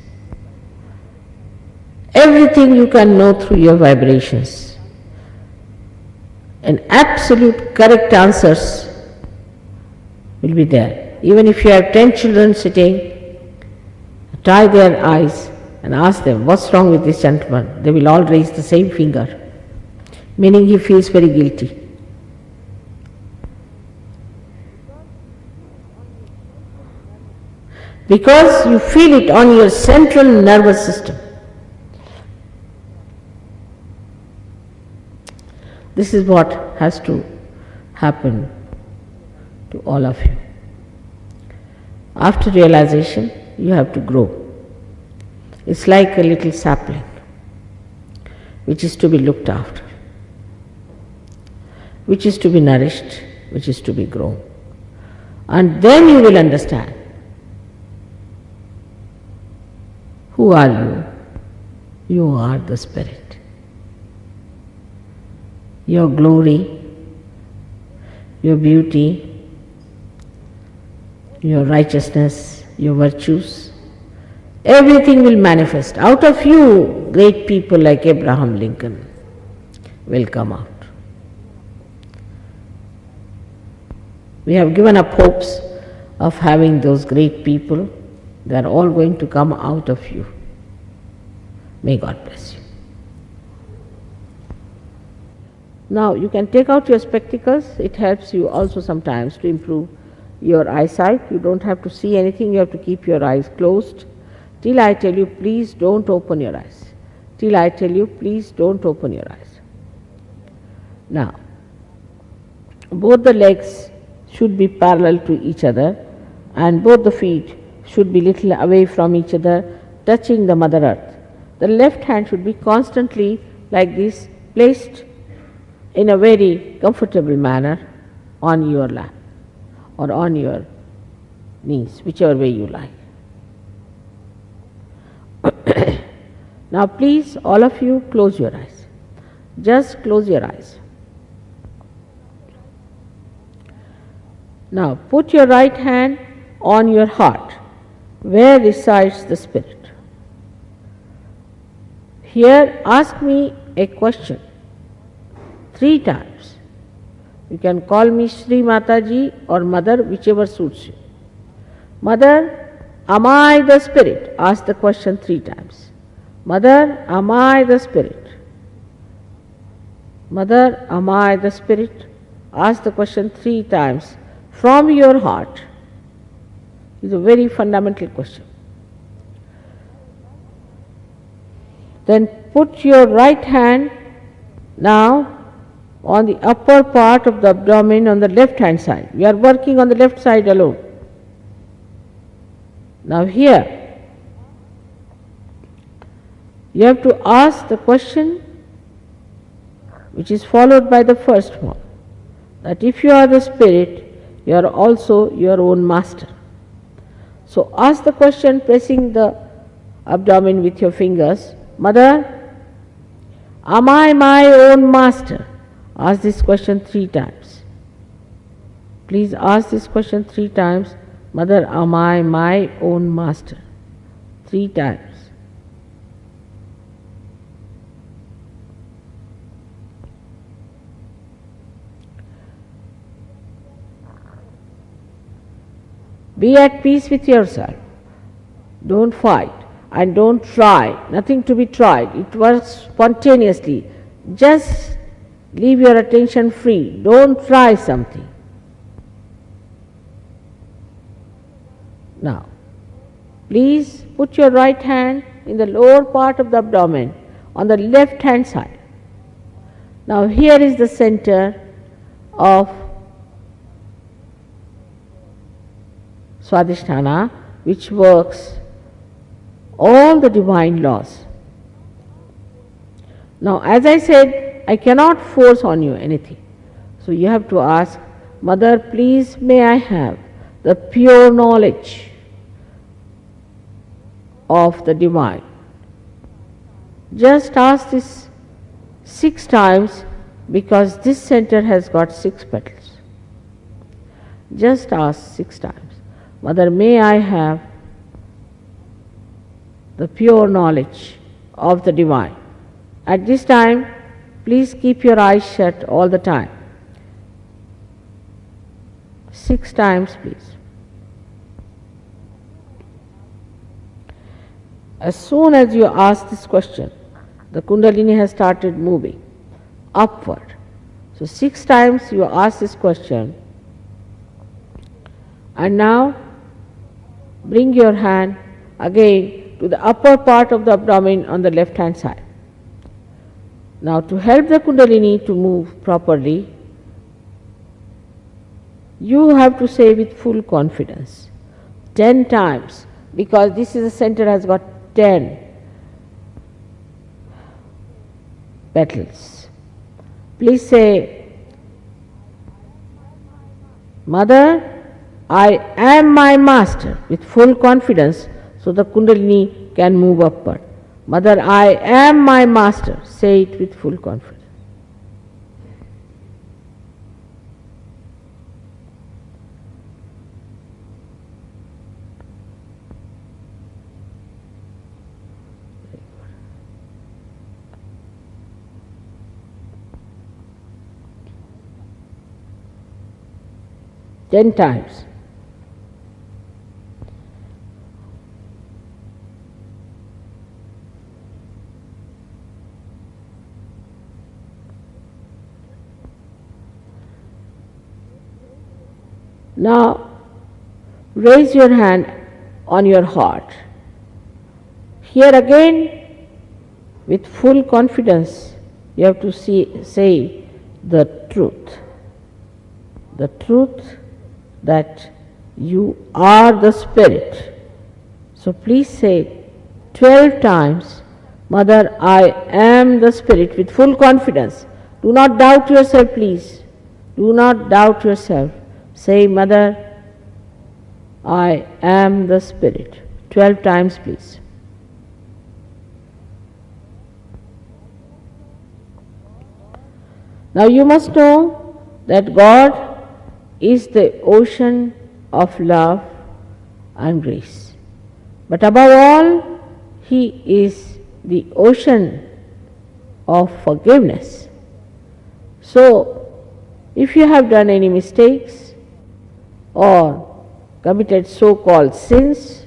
Everything you can know through your vibrations. and absolute correct answers will be there. Even if you have 10 children sitting, try their eyes and ask them, what's wrong with this gentleman? They will all raise the same finger, meaning he feels very guilty. Because you feel it on your central nervous system. This is what has to happen to all of you. After realization, you have to grow. It's like a little sapling which is to be looked after, which is to be nourished, which is to be grown. And then you will understand, who are you? You are the Spirit. Your glory, your beauty, your righteousness, your virtues, everything will manifest. Out of you, great people like Abraham Lincoln will come out. We have given up hopes of having those great people. They are all going to come out of you. May God bless you. Now you can take out your spectacles. It helps you also sometimes to improve your eyesight. You don't have to see anything. You have to keep your eyes closed. Till I tell you, please don't open your eyes. Till I tell you, please don't open your eyes. Now, both the legs should be parallel to each other and both the feet should be little away from each other, touching the Mother Earth. The left hand should be constantly like this, placed in a very comfortable manner on your lap or on your knees, whichever way you like. Now please, all of you, close your eyes. Just close your eyes. Now put your right hand on your heart, where resides the Spirit. Here ask me a question 3 times. You can call me Shri Mataji or Mother, whichever suits you. Mother, am I the Spirit? Ask the question 3 times. Mother, am I the Spirit? Mother, am I the Spirit? Ask the question 3 times from your heart. It's a very fundamental question. Then put your right hand now on the upper part of the abdomen on the left hand side. We are working on the left side alone. Now here, you have to ask the question which is followed by the first one, that if you are the Spirit, you are also your own master. So ask the question pressing the abdomen with your fingers, Mother, am I my own master? Ask this question 3 times. Please ask this question 3 times. Mother, am I my own master? 3 times. Be at peace with yourself. Don't fight and don't try. Nothing to be tried. It works spontaneously. Just leave your attention free. Don't try something. Now, please put your right hand in the lower part of the abdomen on the left hand side. Now, here is the center of Swadhisthana, which works all the divine laws. Now, as I said, I cannot force on you anything. So you have to ask, Mother, please may I have the pure knowledge of the divine. Just ask this 6 times because this center has got 6 petals. Just ask 6 times. Mother, may I have the pure knowledge of the divine. At this time, Please keep your eyes shut all the time. 6 times, please. As soon as you ask this question, the Kundalini has started moving upward. So 6 times you ask this question, and now bring your hand again to the upper part of the abdomen on the left hand side. Now to help the Kundalini to move properly, you have to say with full confidence 10 times, because this is the center has got 10 petals. Please say, Mother, I am my master, with full confidence, so the Kundalini can move upward. Mother, I am my master. Say it with full confidence. Ten times. Now, raise your hand on your heart. Here again, with full confidence, you have to say the truth. The truth that you are the Spirit. So please say 12 times, Mother, I am the Spirit, with full confidence. Do not doubt yourself, please. Do not doubt yourself. Say, Mother, I am the Spirit. 12 times, please. Now you must know that God is the ocean of love and grace. But above all, He is the ocean of forgiveness. So, if you have done any mistakes or committed so-called sins,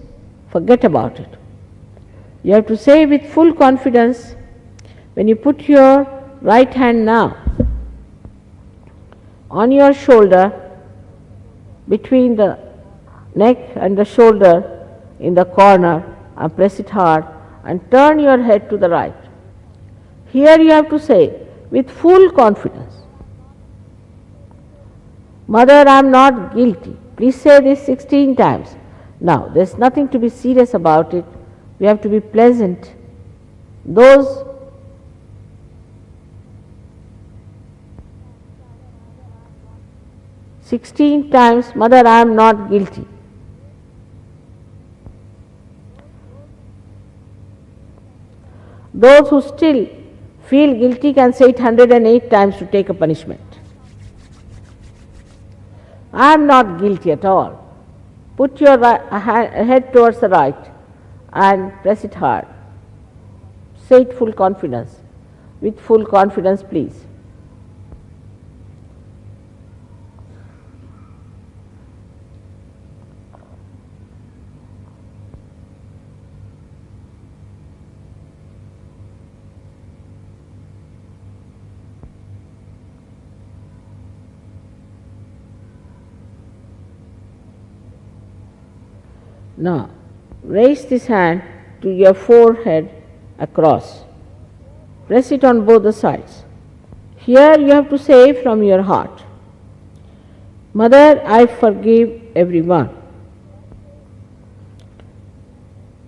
forget about it. You have to say with full confidence, when you put your right hand now on your shoulder, between the neck and the shoulder in the corner, and press it hard and turn your head to the right. Here you have to say with full confidence, Mother, I am not guilty. Please say this 16 times. Now, there is nothing to be serious about it. We have to be pleasant. Those "16 times, Mother, I am not guilty." Those who still feel guilty can say it 108 times to take a punishment. I am not guilty at all. Put your head towards the right and press it hard. Say it full confidence. With full confidence, please. Now, raise this hand to your forehead across. Press it on both the sides. Here you have to say from your heart, Mother, I forgive everyone.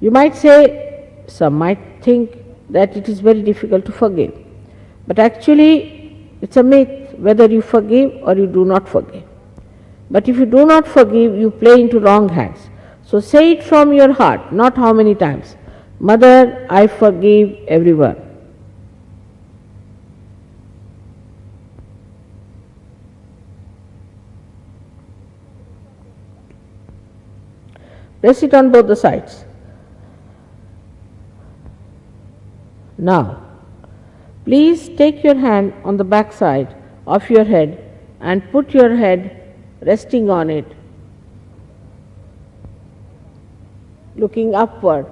You might say, some might think that it is very difficult to forgive. But actually, it's a myth whether you forgive or you do not forgive. But if you do not forgive, you play into wrong hands. So say it from your heart, not how many times. Mother, I forgive everyone. Press it on both the sides. Now, Please take your hand on the back side of your head and put your head resting on it, looking upward.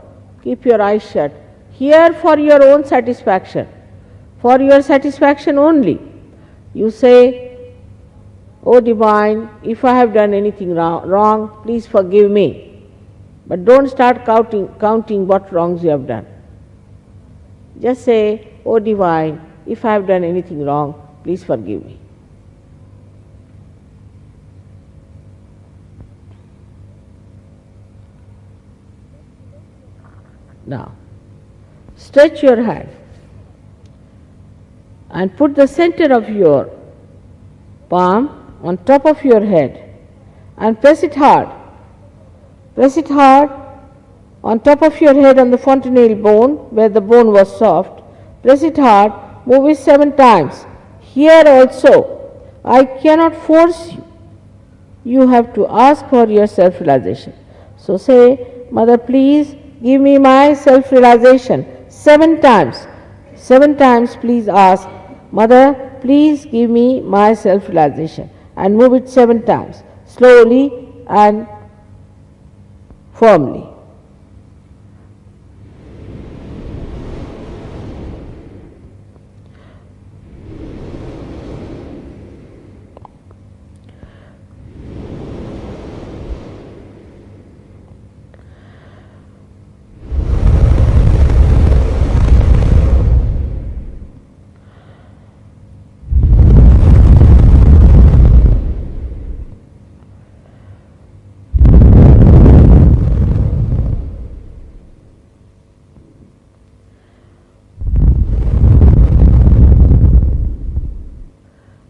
Keep your eyes shut. Here for your own satisfaction, for your satisfaction only. You say, "O Divine, if I have done anything wrong, please forgive me." But don't start counting what wrongs you have done. Just say, "O Divine, if I have done anything wrong, please forgive me." Now, stretch your hand and put the center of your palm on top of your head and press it hard. Press it hard on top of your head on the fontanelle bone where the bone was soft. Press it hard, move it 7 times. Here also, I cannot force you. You have to ask for your self-realization. So say, "Mother, please give me my self-realization." 7 times. 7 times please ask, "Mother, please give me my self-realization." And move it 7 times, slowly and firmly.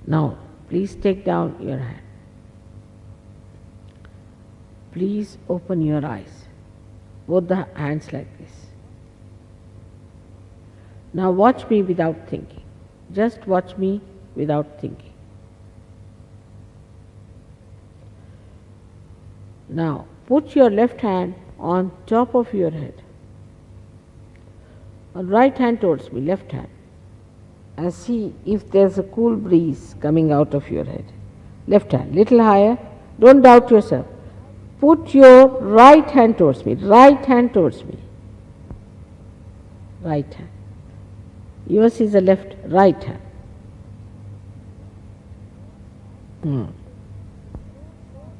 Now, please take down your hand. Please open your eyes, both the hands like this. Now watch me without thinking. Just watch me without thinking. Now, put your left hand on top of your head. Right hand towards me, left hand. And see if there's a cool breeze coming out of your head. Left hand, little higher. Don't doubt yourself. Put your right hand towards me. Right hand towards me. Right hand. Yours is the left, right hand.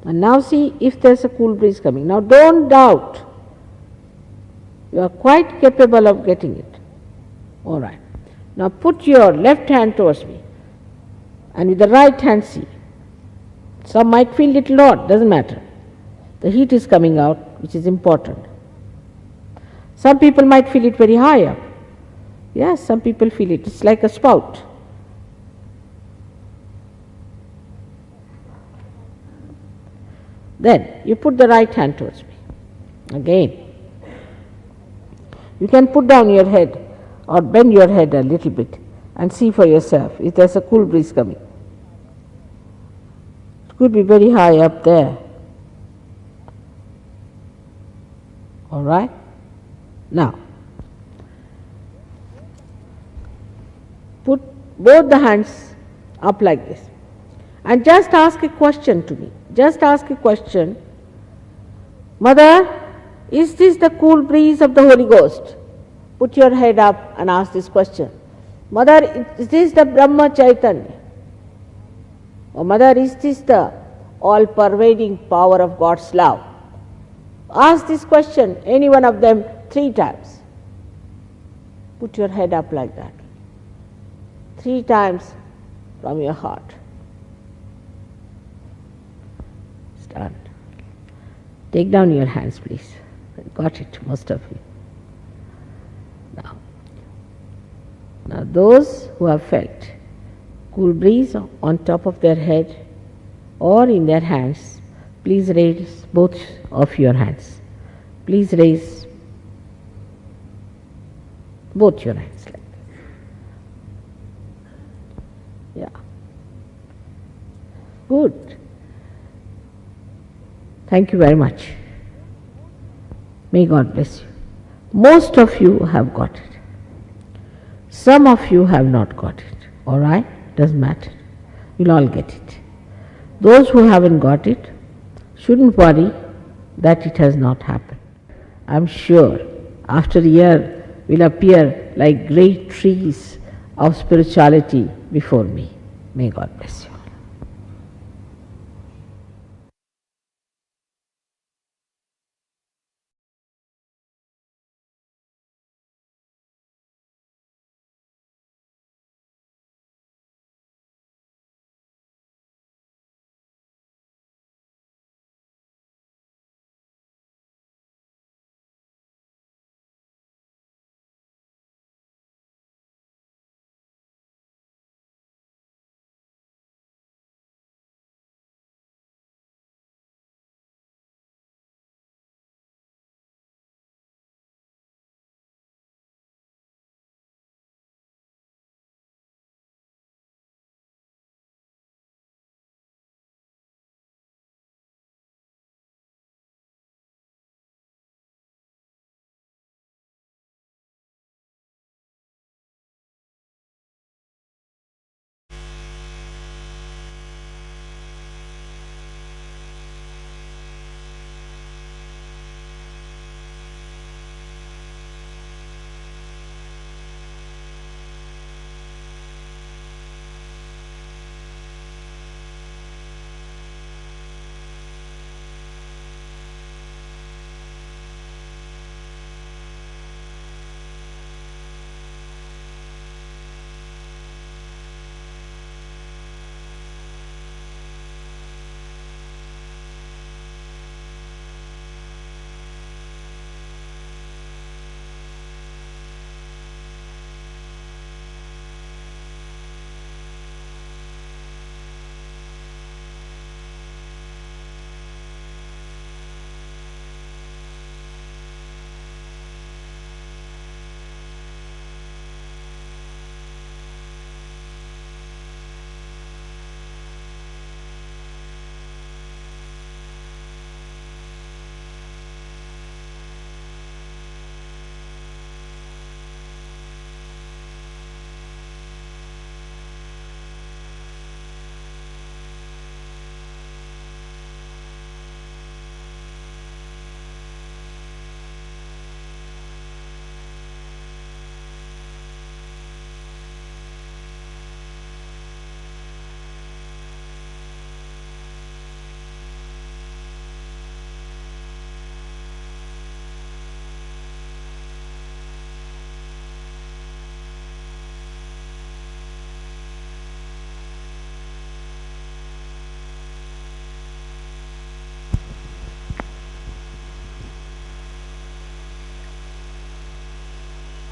And now see if there's a cool breeze coming. Now don't doubt. You are quite capable of getting it. All right. Now put your left hand towards me and with the right hand see. Some might feel little odd, doesn't matter. The heat is coming out, which is important. Some people might feel it very high up. Yes, some people feel it. It's like a spout. Then you put the right hand towards me. Again. You can put down your head or bend your head a little bit and see for yourself if there's a cool breeze coming. It could be very high up there. All right? Now, put both the hands up like this and just ask a question to me. Just ask a question. Mother, is this the cool breeze of the Holy Ghost? Put your head up and ask this question. Mother, is this the Brahma Chaitanya? Or Mother, is this the all-pervading power of God's love? Ask this question, any one of them, 3 times. Put your head up like that. 3 times from your heart. Start. Take down your hands, please. Got it, most of you. Now those who have felt cool breeze on top of their head or in their hands, please raise both of your hands. Please raise both your hands like this. Yeah. Good. Thank you very much. May God bless you. Most of you have got it. Some of you have not got it. Alright? Doesn't matter. You'll all get it. Those who haven't got it shouldn't worry that it has not happened. I'm sure after a year will appear like great trees of spirituality before me. May God bless you.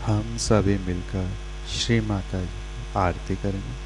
हम सभी मिलकर श्री माता जी की आरती करेंगे।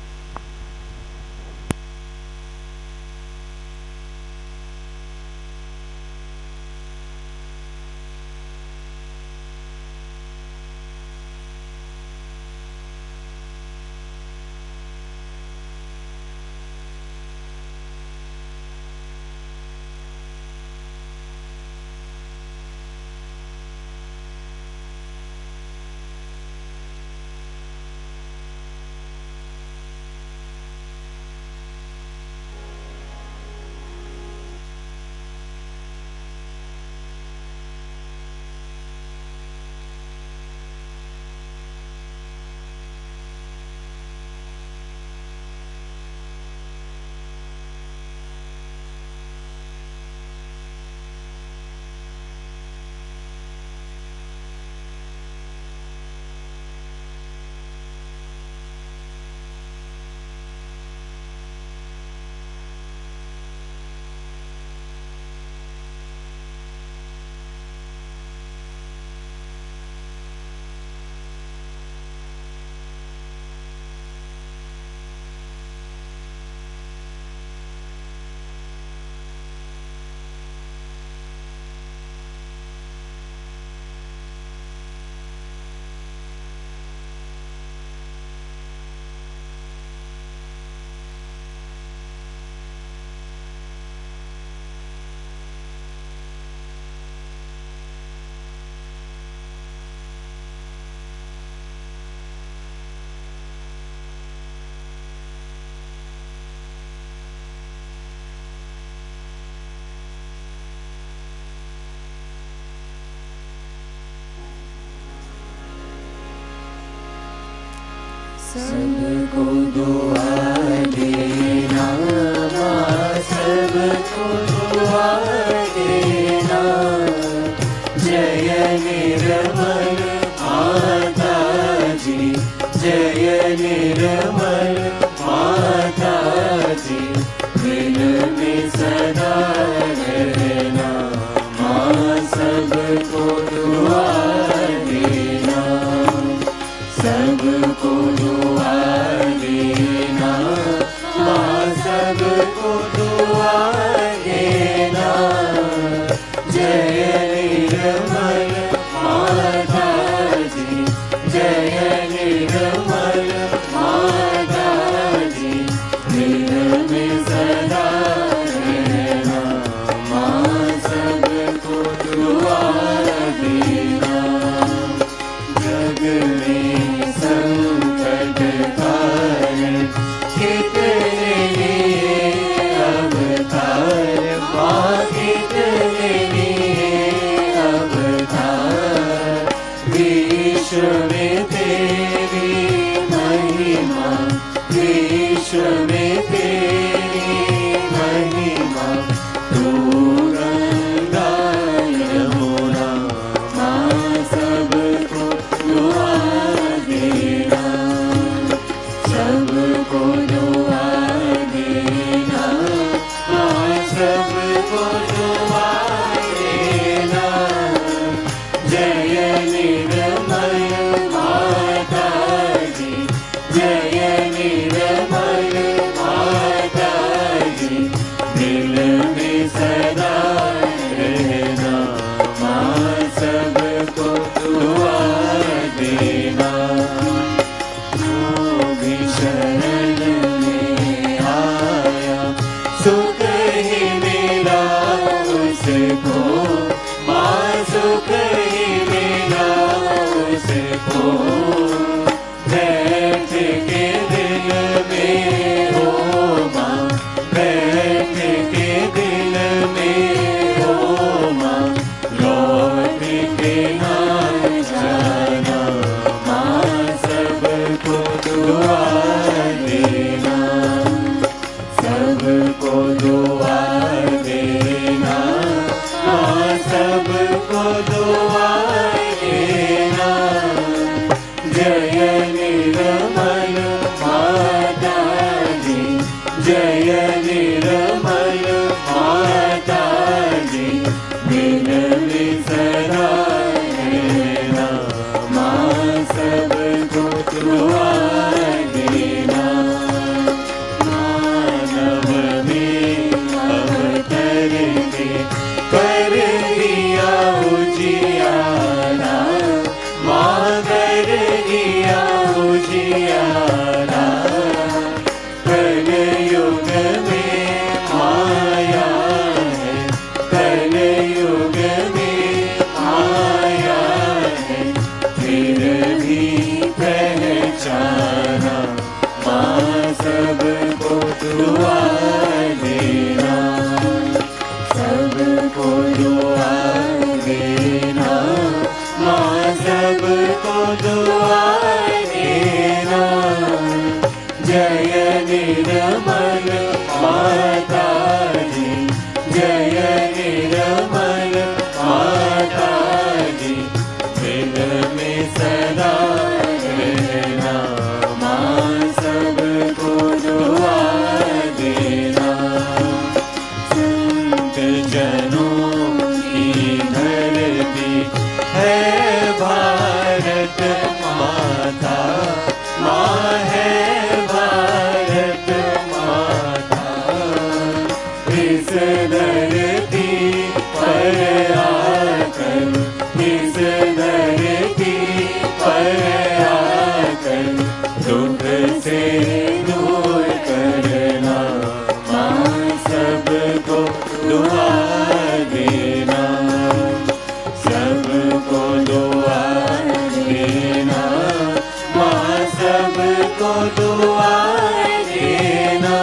सबको दुआ देना माँ, सबको दुआ देना। जय निर्मल माता जी, जय निर्मल माता जी, दिल में सदा रहना माँ, सबको दुआ देना। सबको दुआ देना माँ, सबको दुआ देना। जय निर्मल माता जी, जय निर्मल माता जी, दिल में सदा रहना माँ, सबको दुआ देना। जग में संकट कारण कितने अवतार माँ, कितने अवतार। विश्व में तेरी महिमा, विश्व में तेरी महिमा। तू गंगा यमुना माँ, सबको दुआ देना। सबको दुआ देना माँ, सबको दुआ देना। जय निर्मल माता जी, जय निर्मल माता जी, दिल में सदा रहना माँ, सबको दुआ देना। जो भी शरण में आया सुख ही मिला उसको माँ, सुख ही मिला उसको। बैठ के दिल में हो माँ, बैठ के दिल में हो माँ, लौट के ना जाना माँ, सबको दुआ देना। सबको दुआ देना माँ, सबको दुआ देना। जय निर्मल माता जी, जय निर्मल माता जी, दिल में सदा रहना माँ, सबको दुआ देना। मानव में अवतर के कर दिया उजियारा माँ, कर दिया उजियारा। कलयुग में माया है, कलयुग में माया है, फिर भी पहचाना माँ, सबको दुआ देना। सबको दुआ देना माँ, सबको दुआ देना। जय निर्मल माता जी, जय निर्मल माता जी, दिल में सदा रहना माँ, सबको दुआ देना। संत जनों की धरती है भारत माता, माँ है भारत माता। इस धरती पर आकर, इस धरती पर आकर, दुख से दूर करना माँ, सबको दुआ देना। सबको दुआ देना माँ, सबको दुआ देना।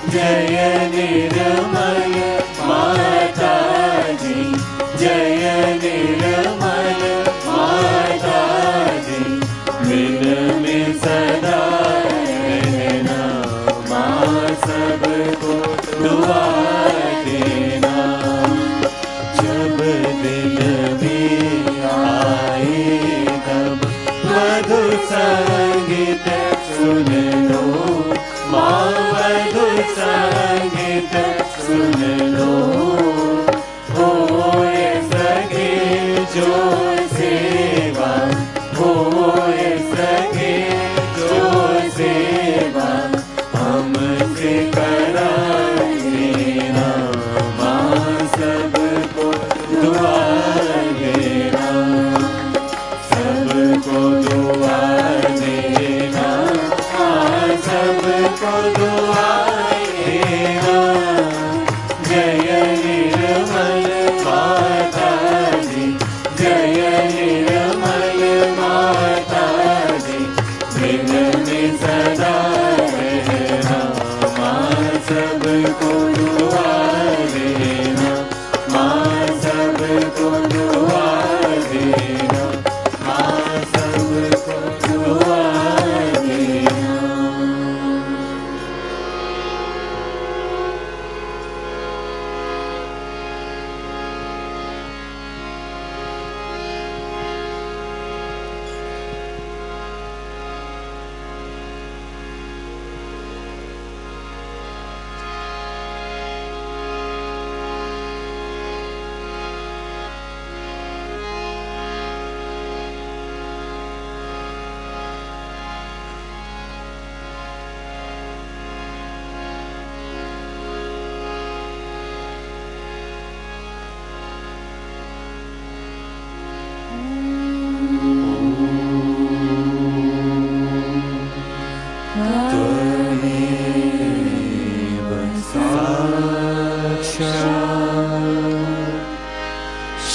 जय निर्मल माता जी, जय निर्मल माता जी, दिल में को दुआ देना। जब दिल में आए तब मधुर संगीत सुन लो, माँ मधुर संगीत सुन लो। होए सके जो सेवा, होए सके जो सेवा हमसे करा देना। माँ सबको दुआ देना, सबको दुआ देना, माँ सबको दुआ देना। जय निर्मल माता दी, जय निर्मल माता दी, दिन में सदा रहना। माँ सबको दुआ देना, माँ सबको दुआ देना, माँ सबको दुआ देना।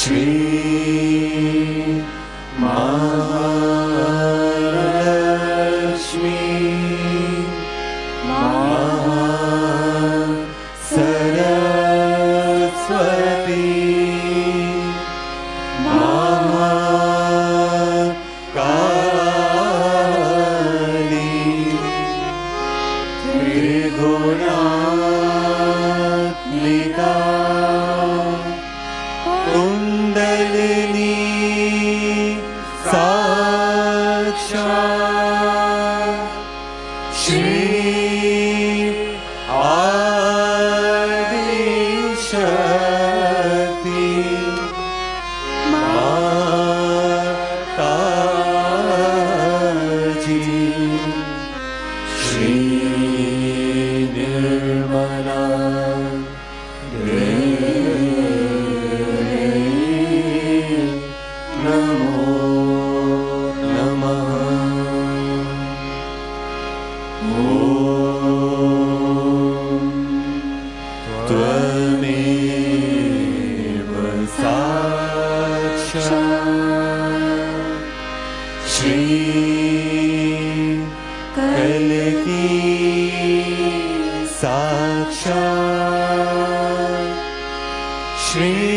Shri Mahalakshmi Mahasaraswati Mahakali Trigunaatmika kundalini साक्षात् श्री आदिशक्ति माताजी। श्री निर्मला नमो नमः। ॐ त्वमेव साक्षात् श्री कल्की साक्षात् श्री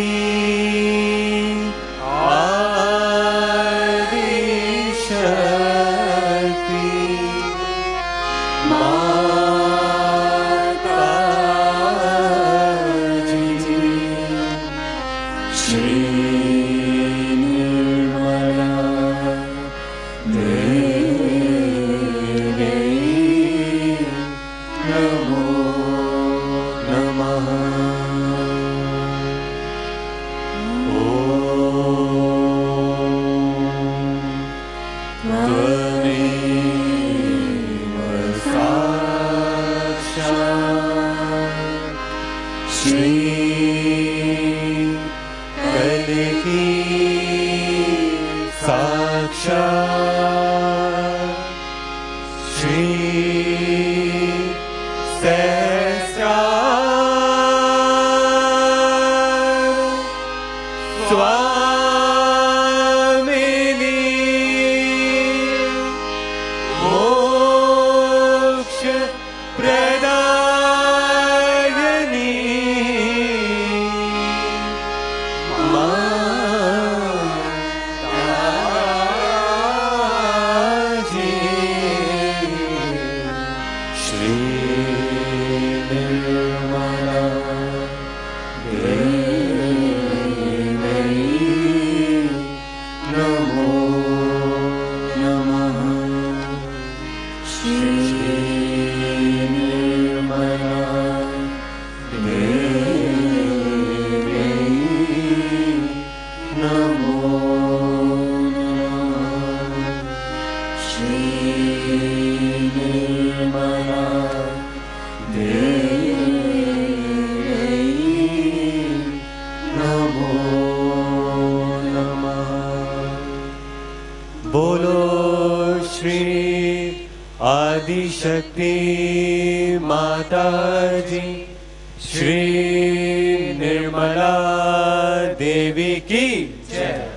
शक्ति माता जी, श्री निर्मला देवी की जय।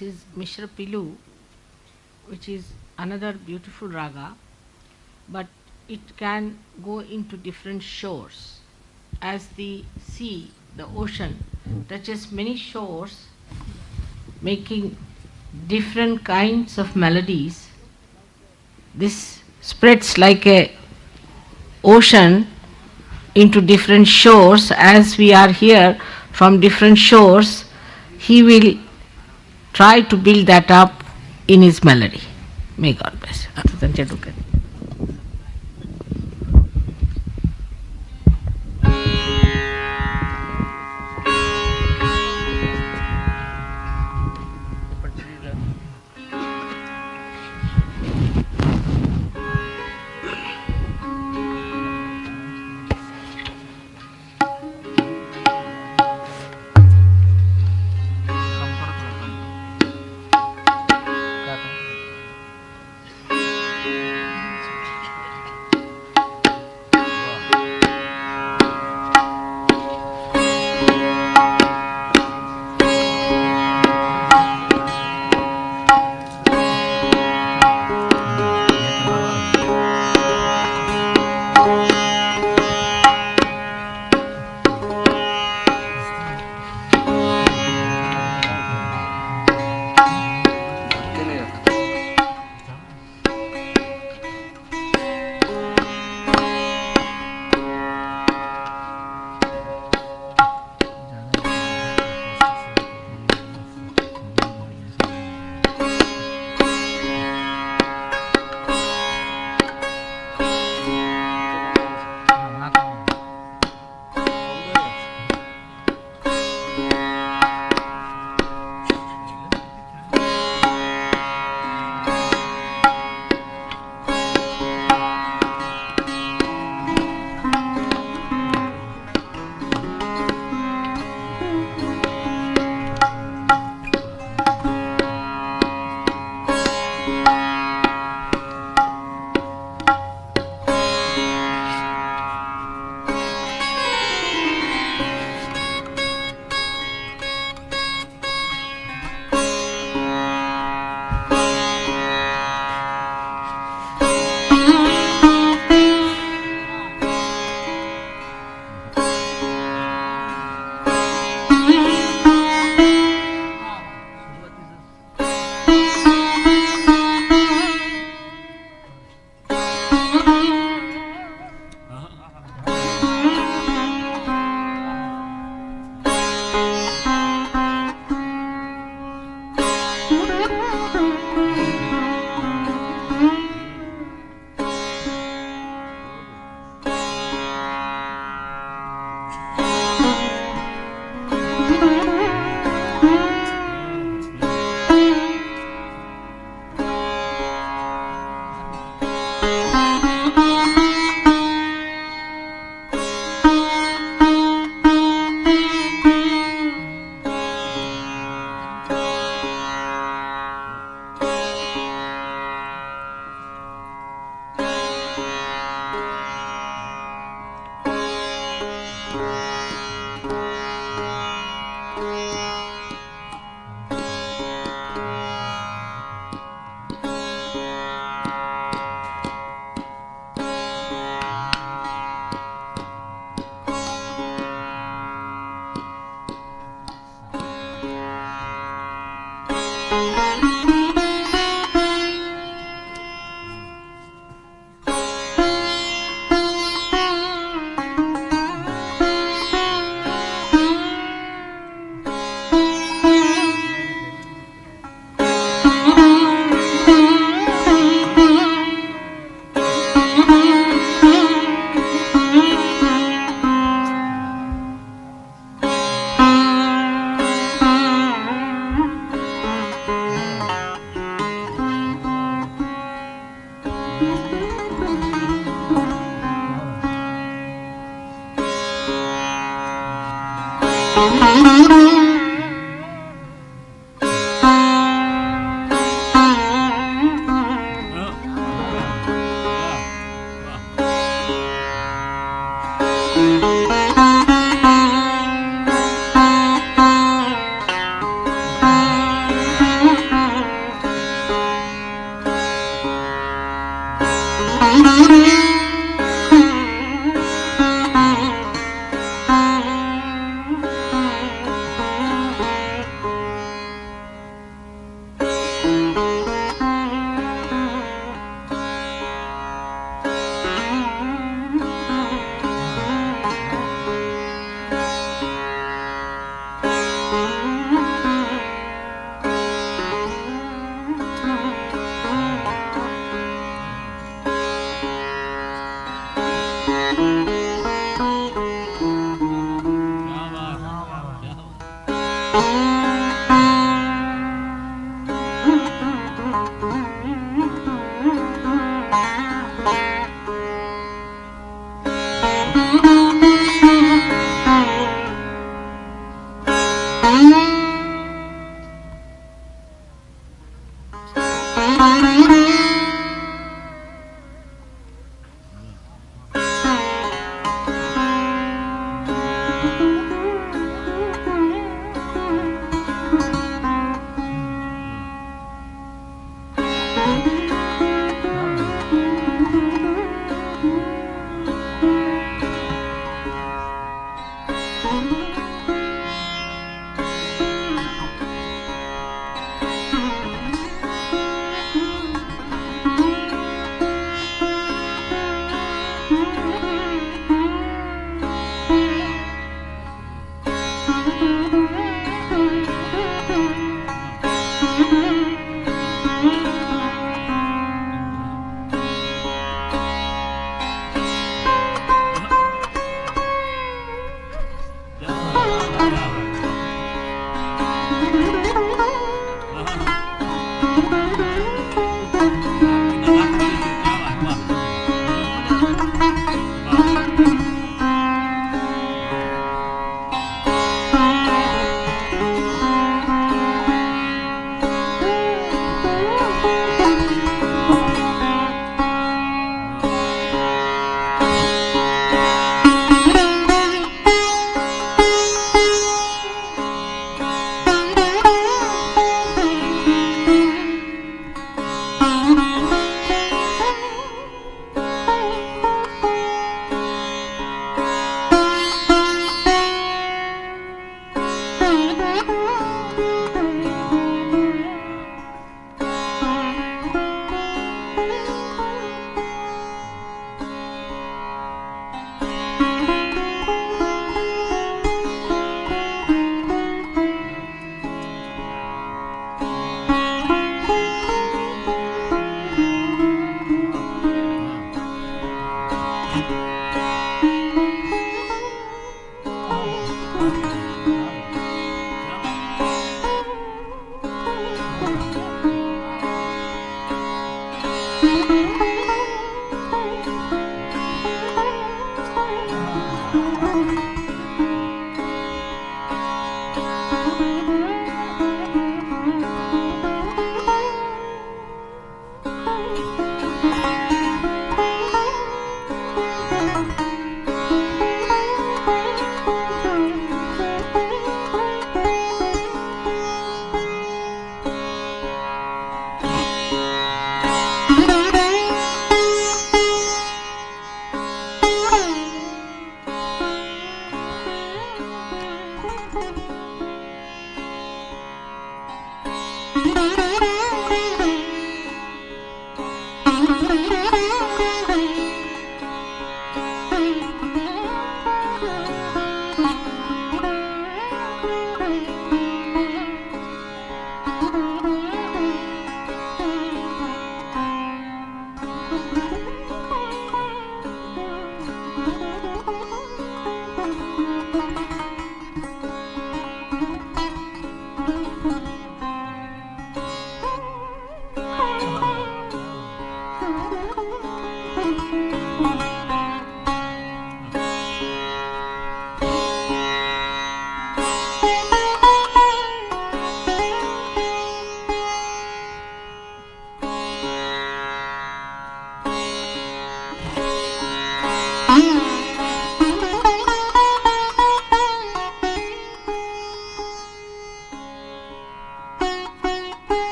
this is Mishra Pilu, which is another beautiful raga, but it can go into different shores. As the sea, the ocean, touches many shores, making different kinds of melodies, this spreads like a ocean into different shores. As we are here from different shores, he will try to build that up in his melody. May God bless.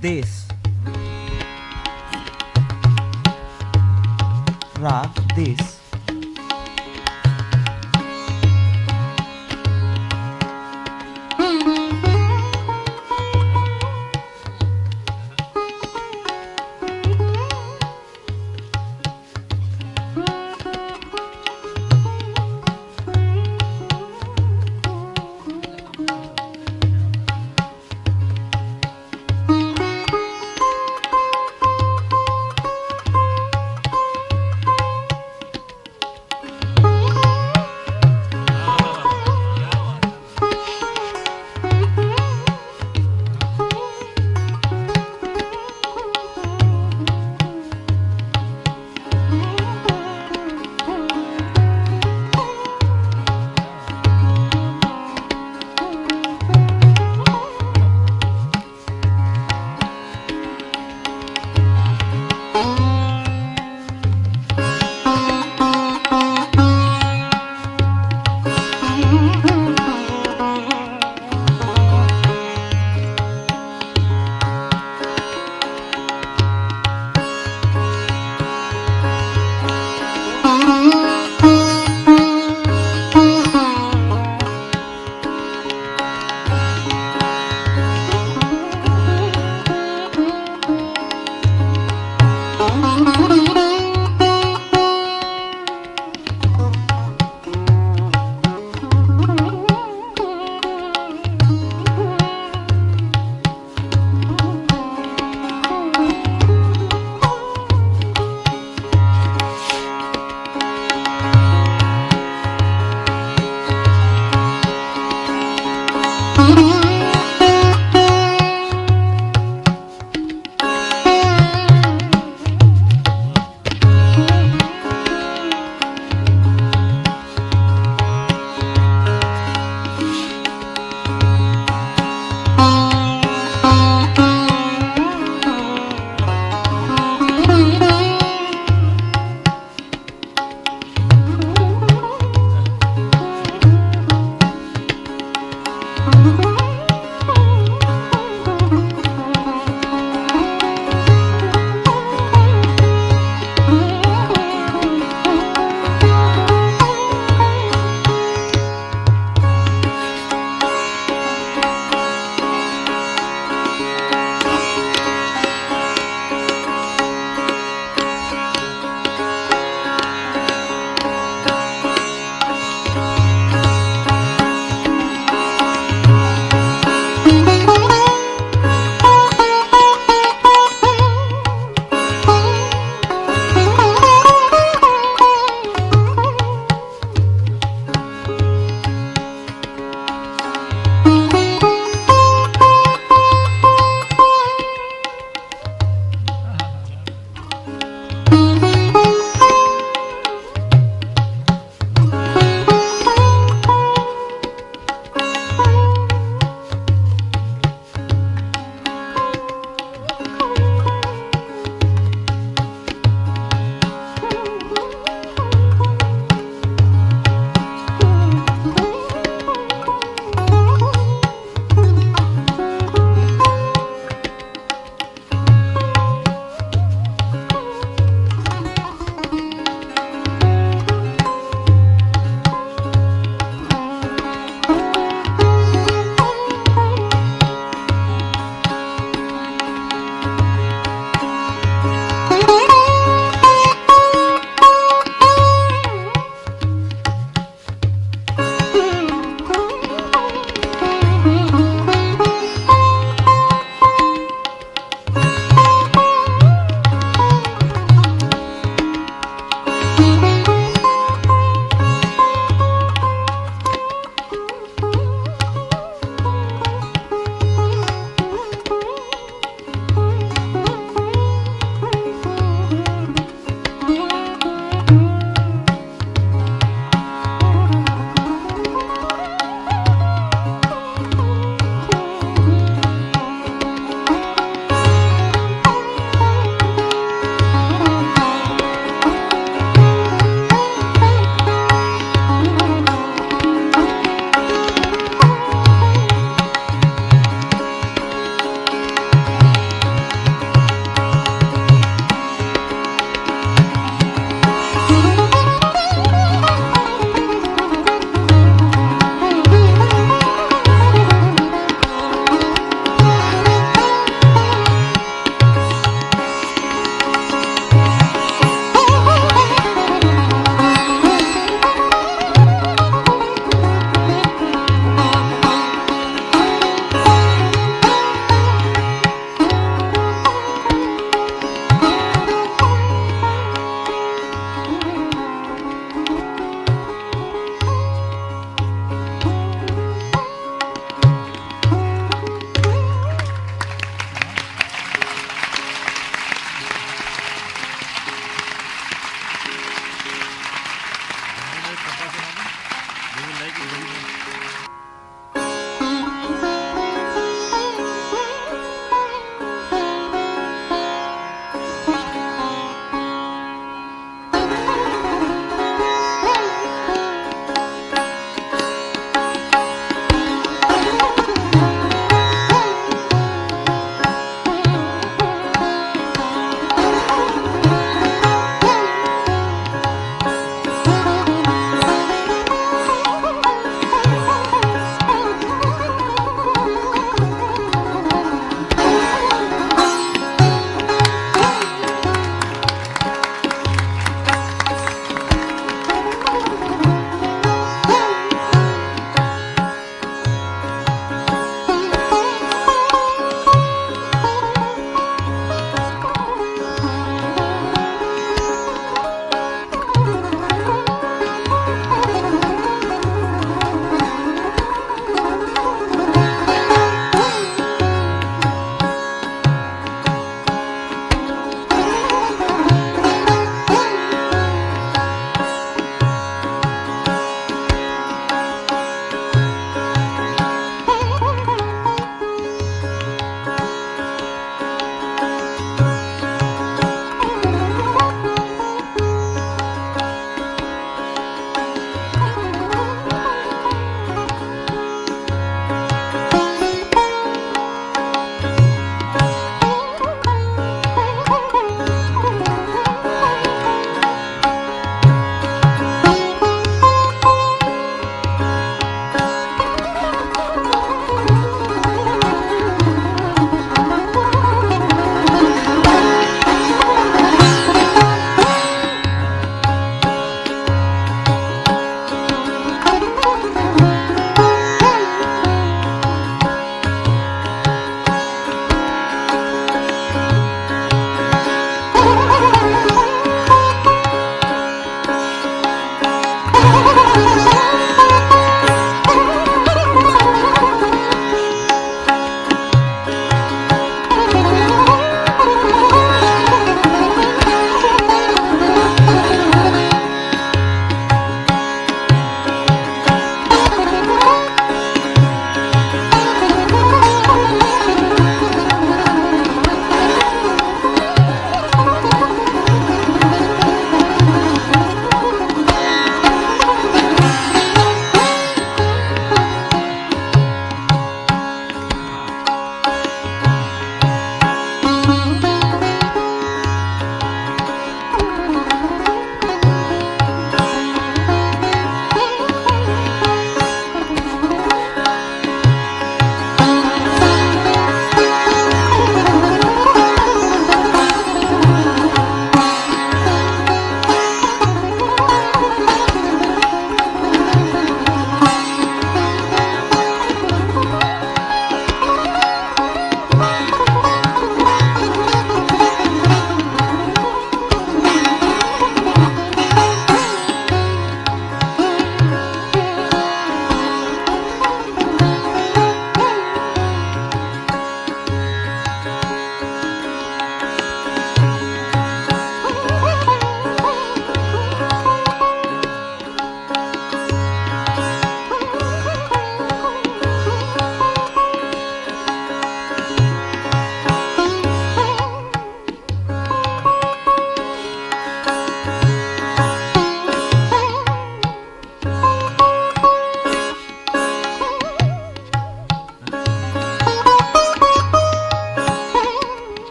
Des. Rag Des.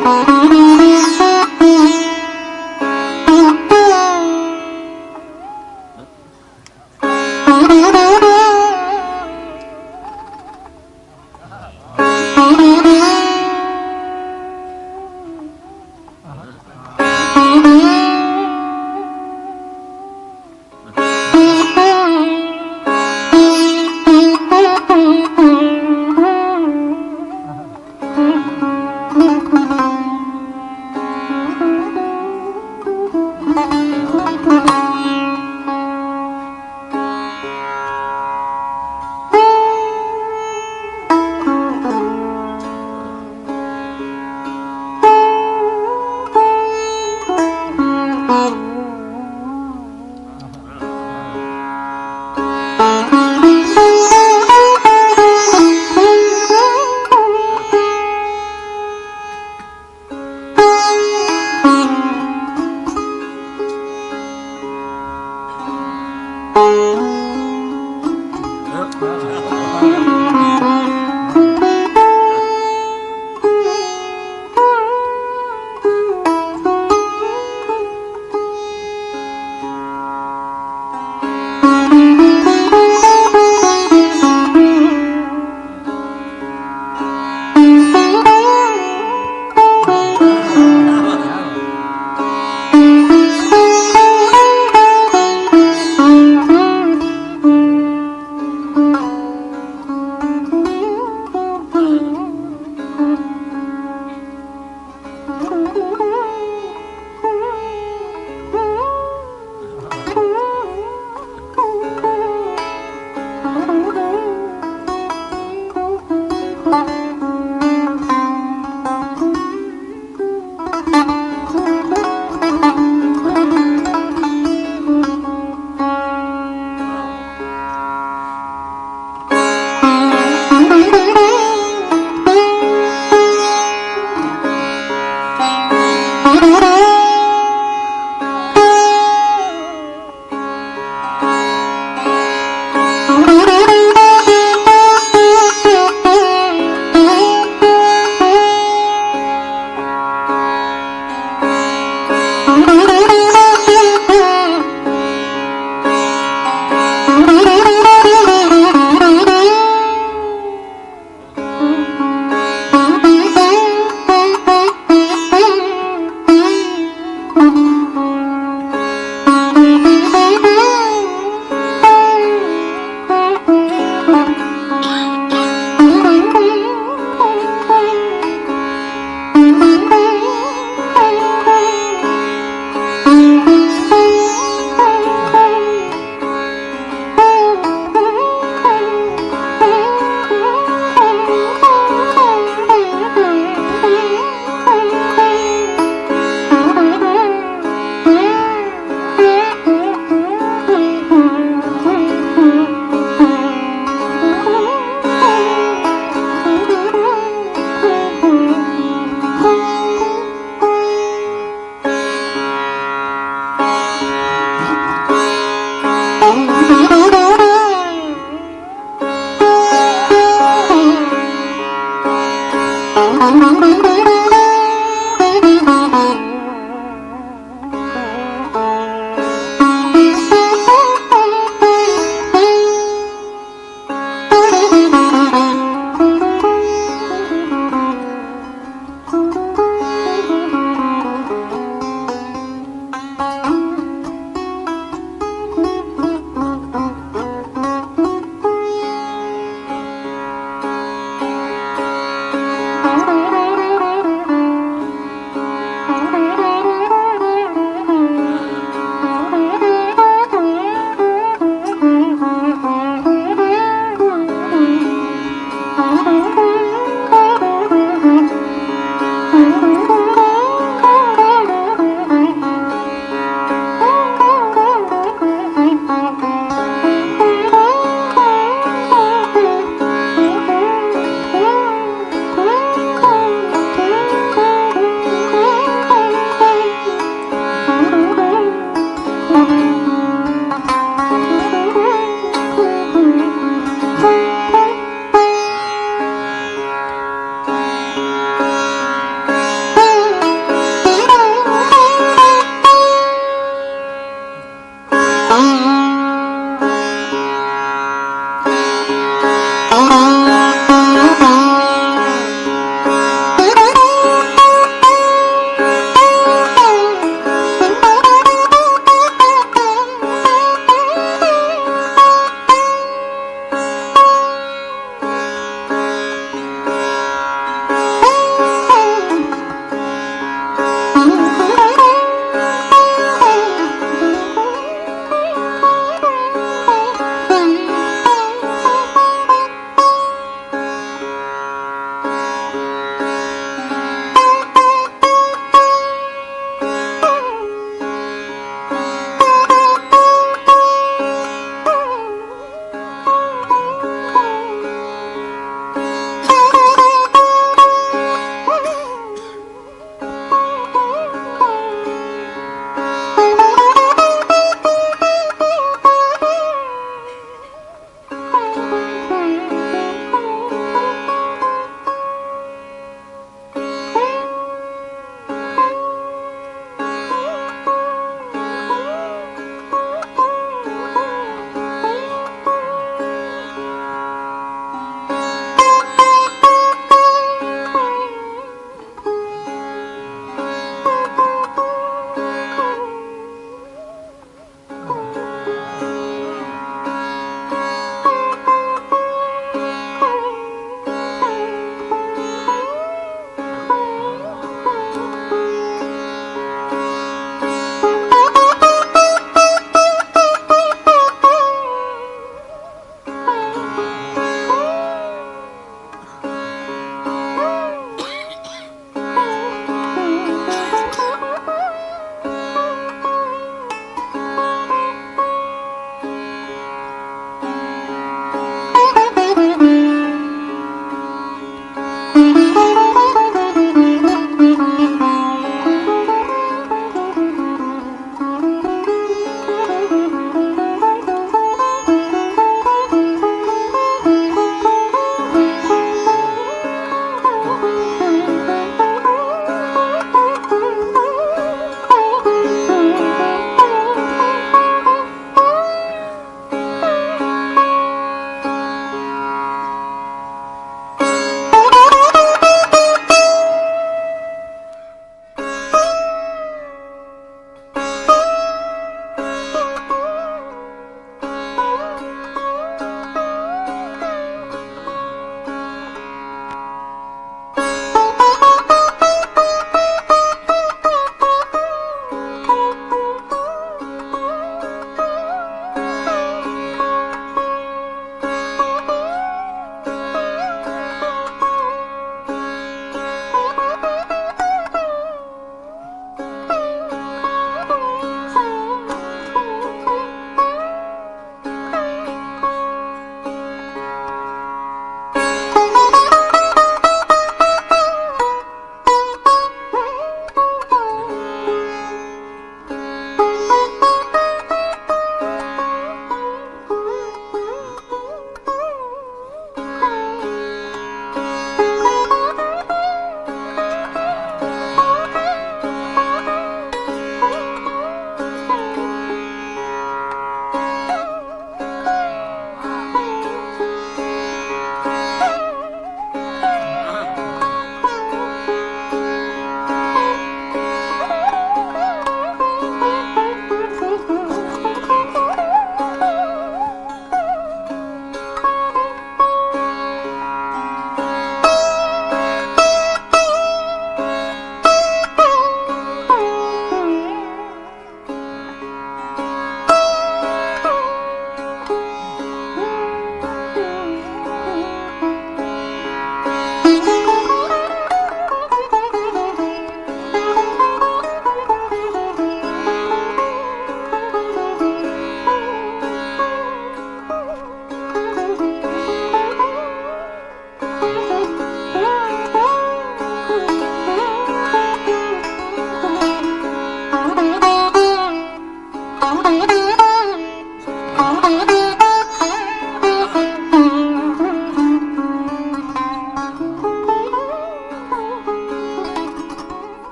Thank you.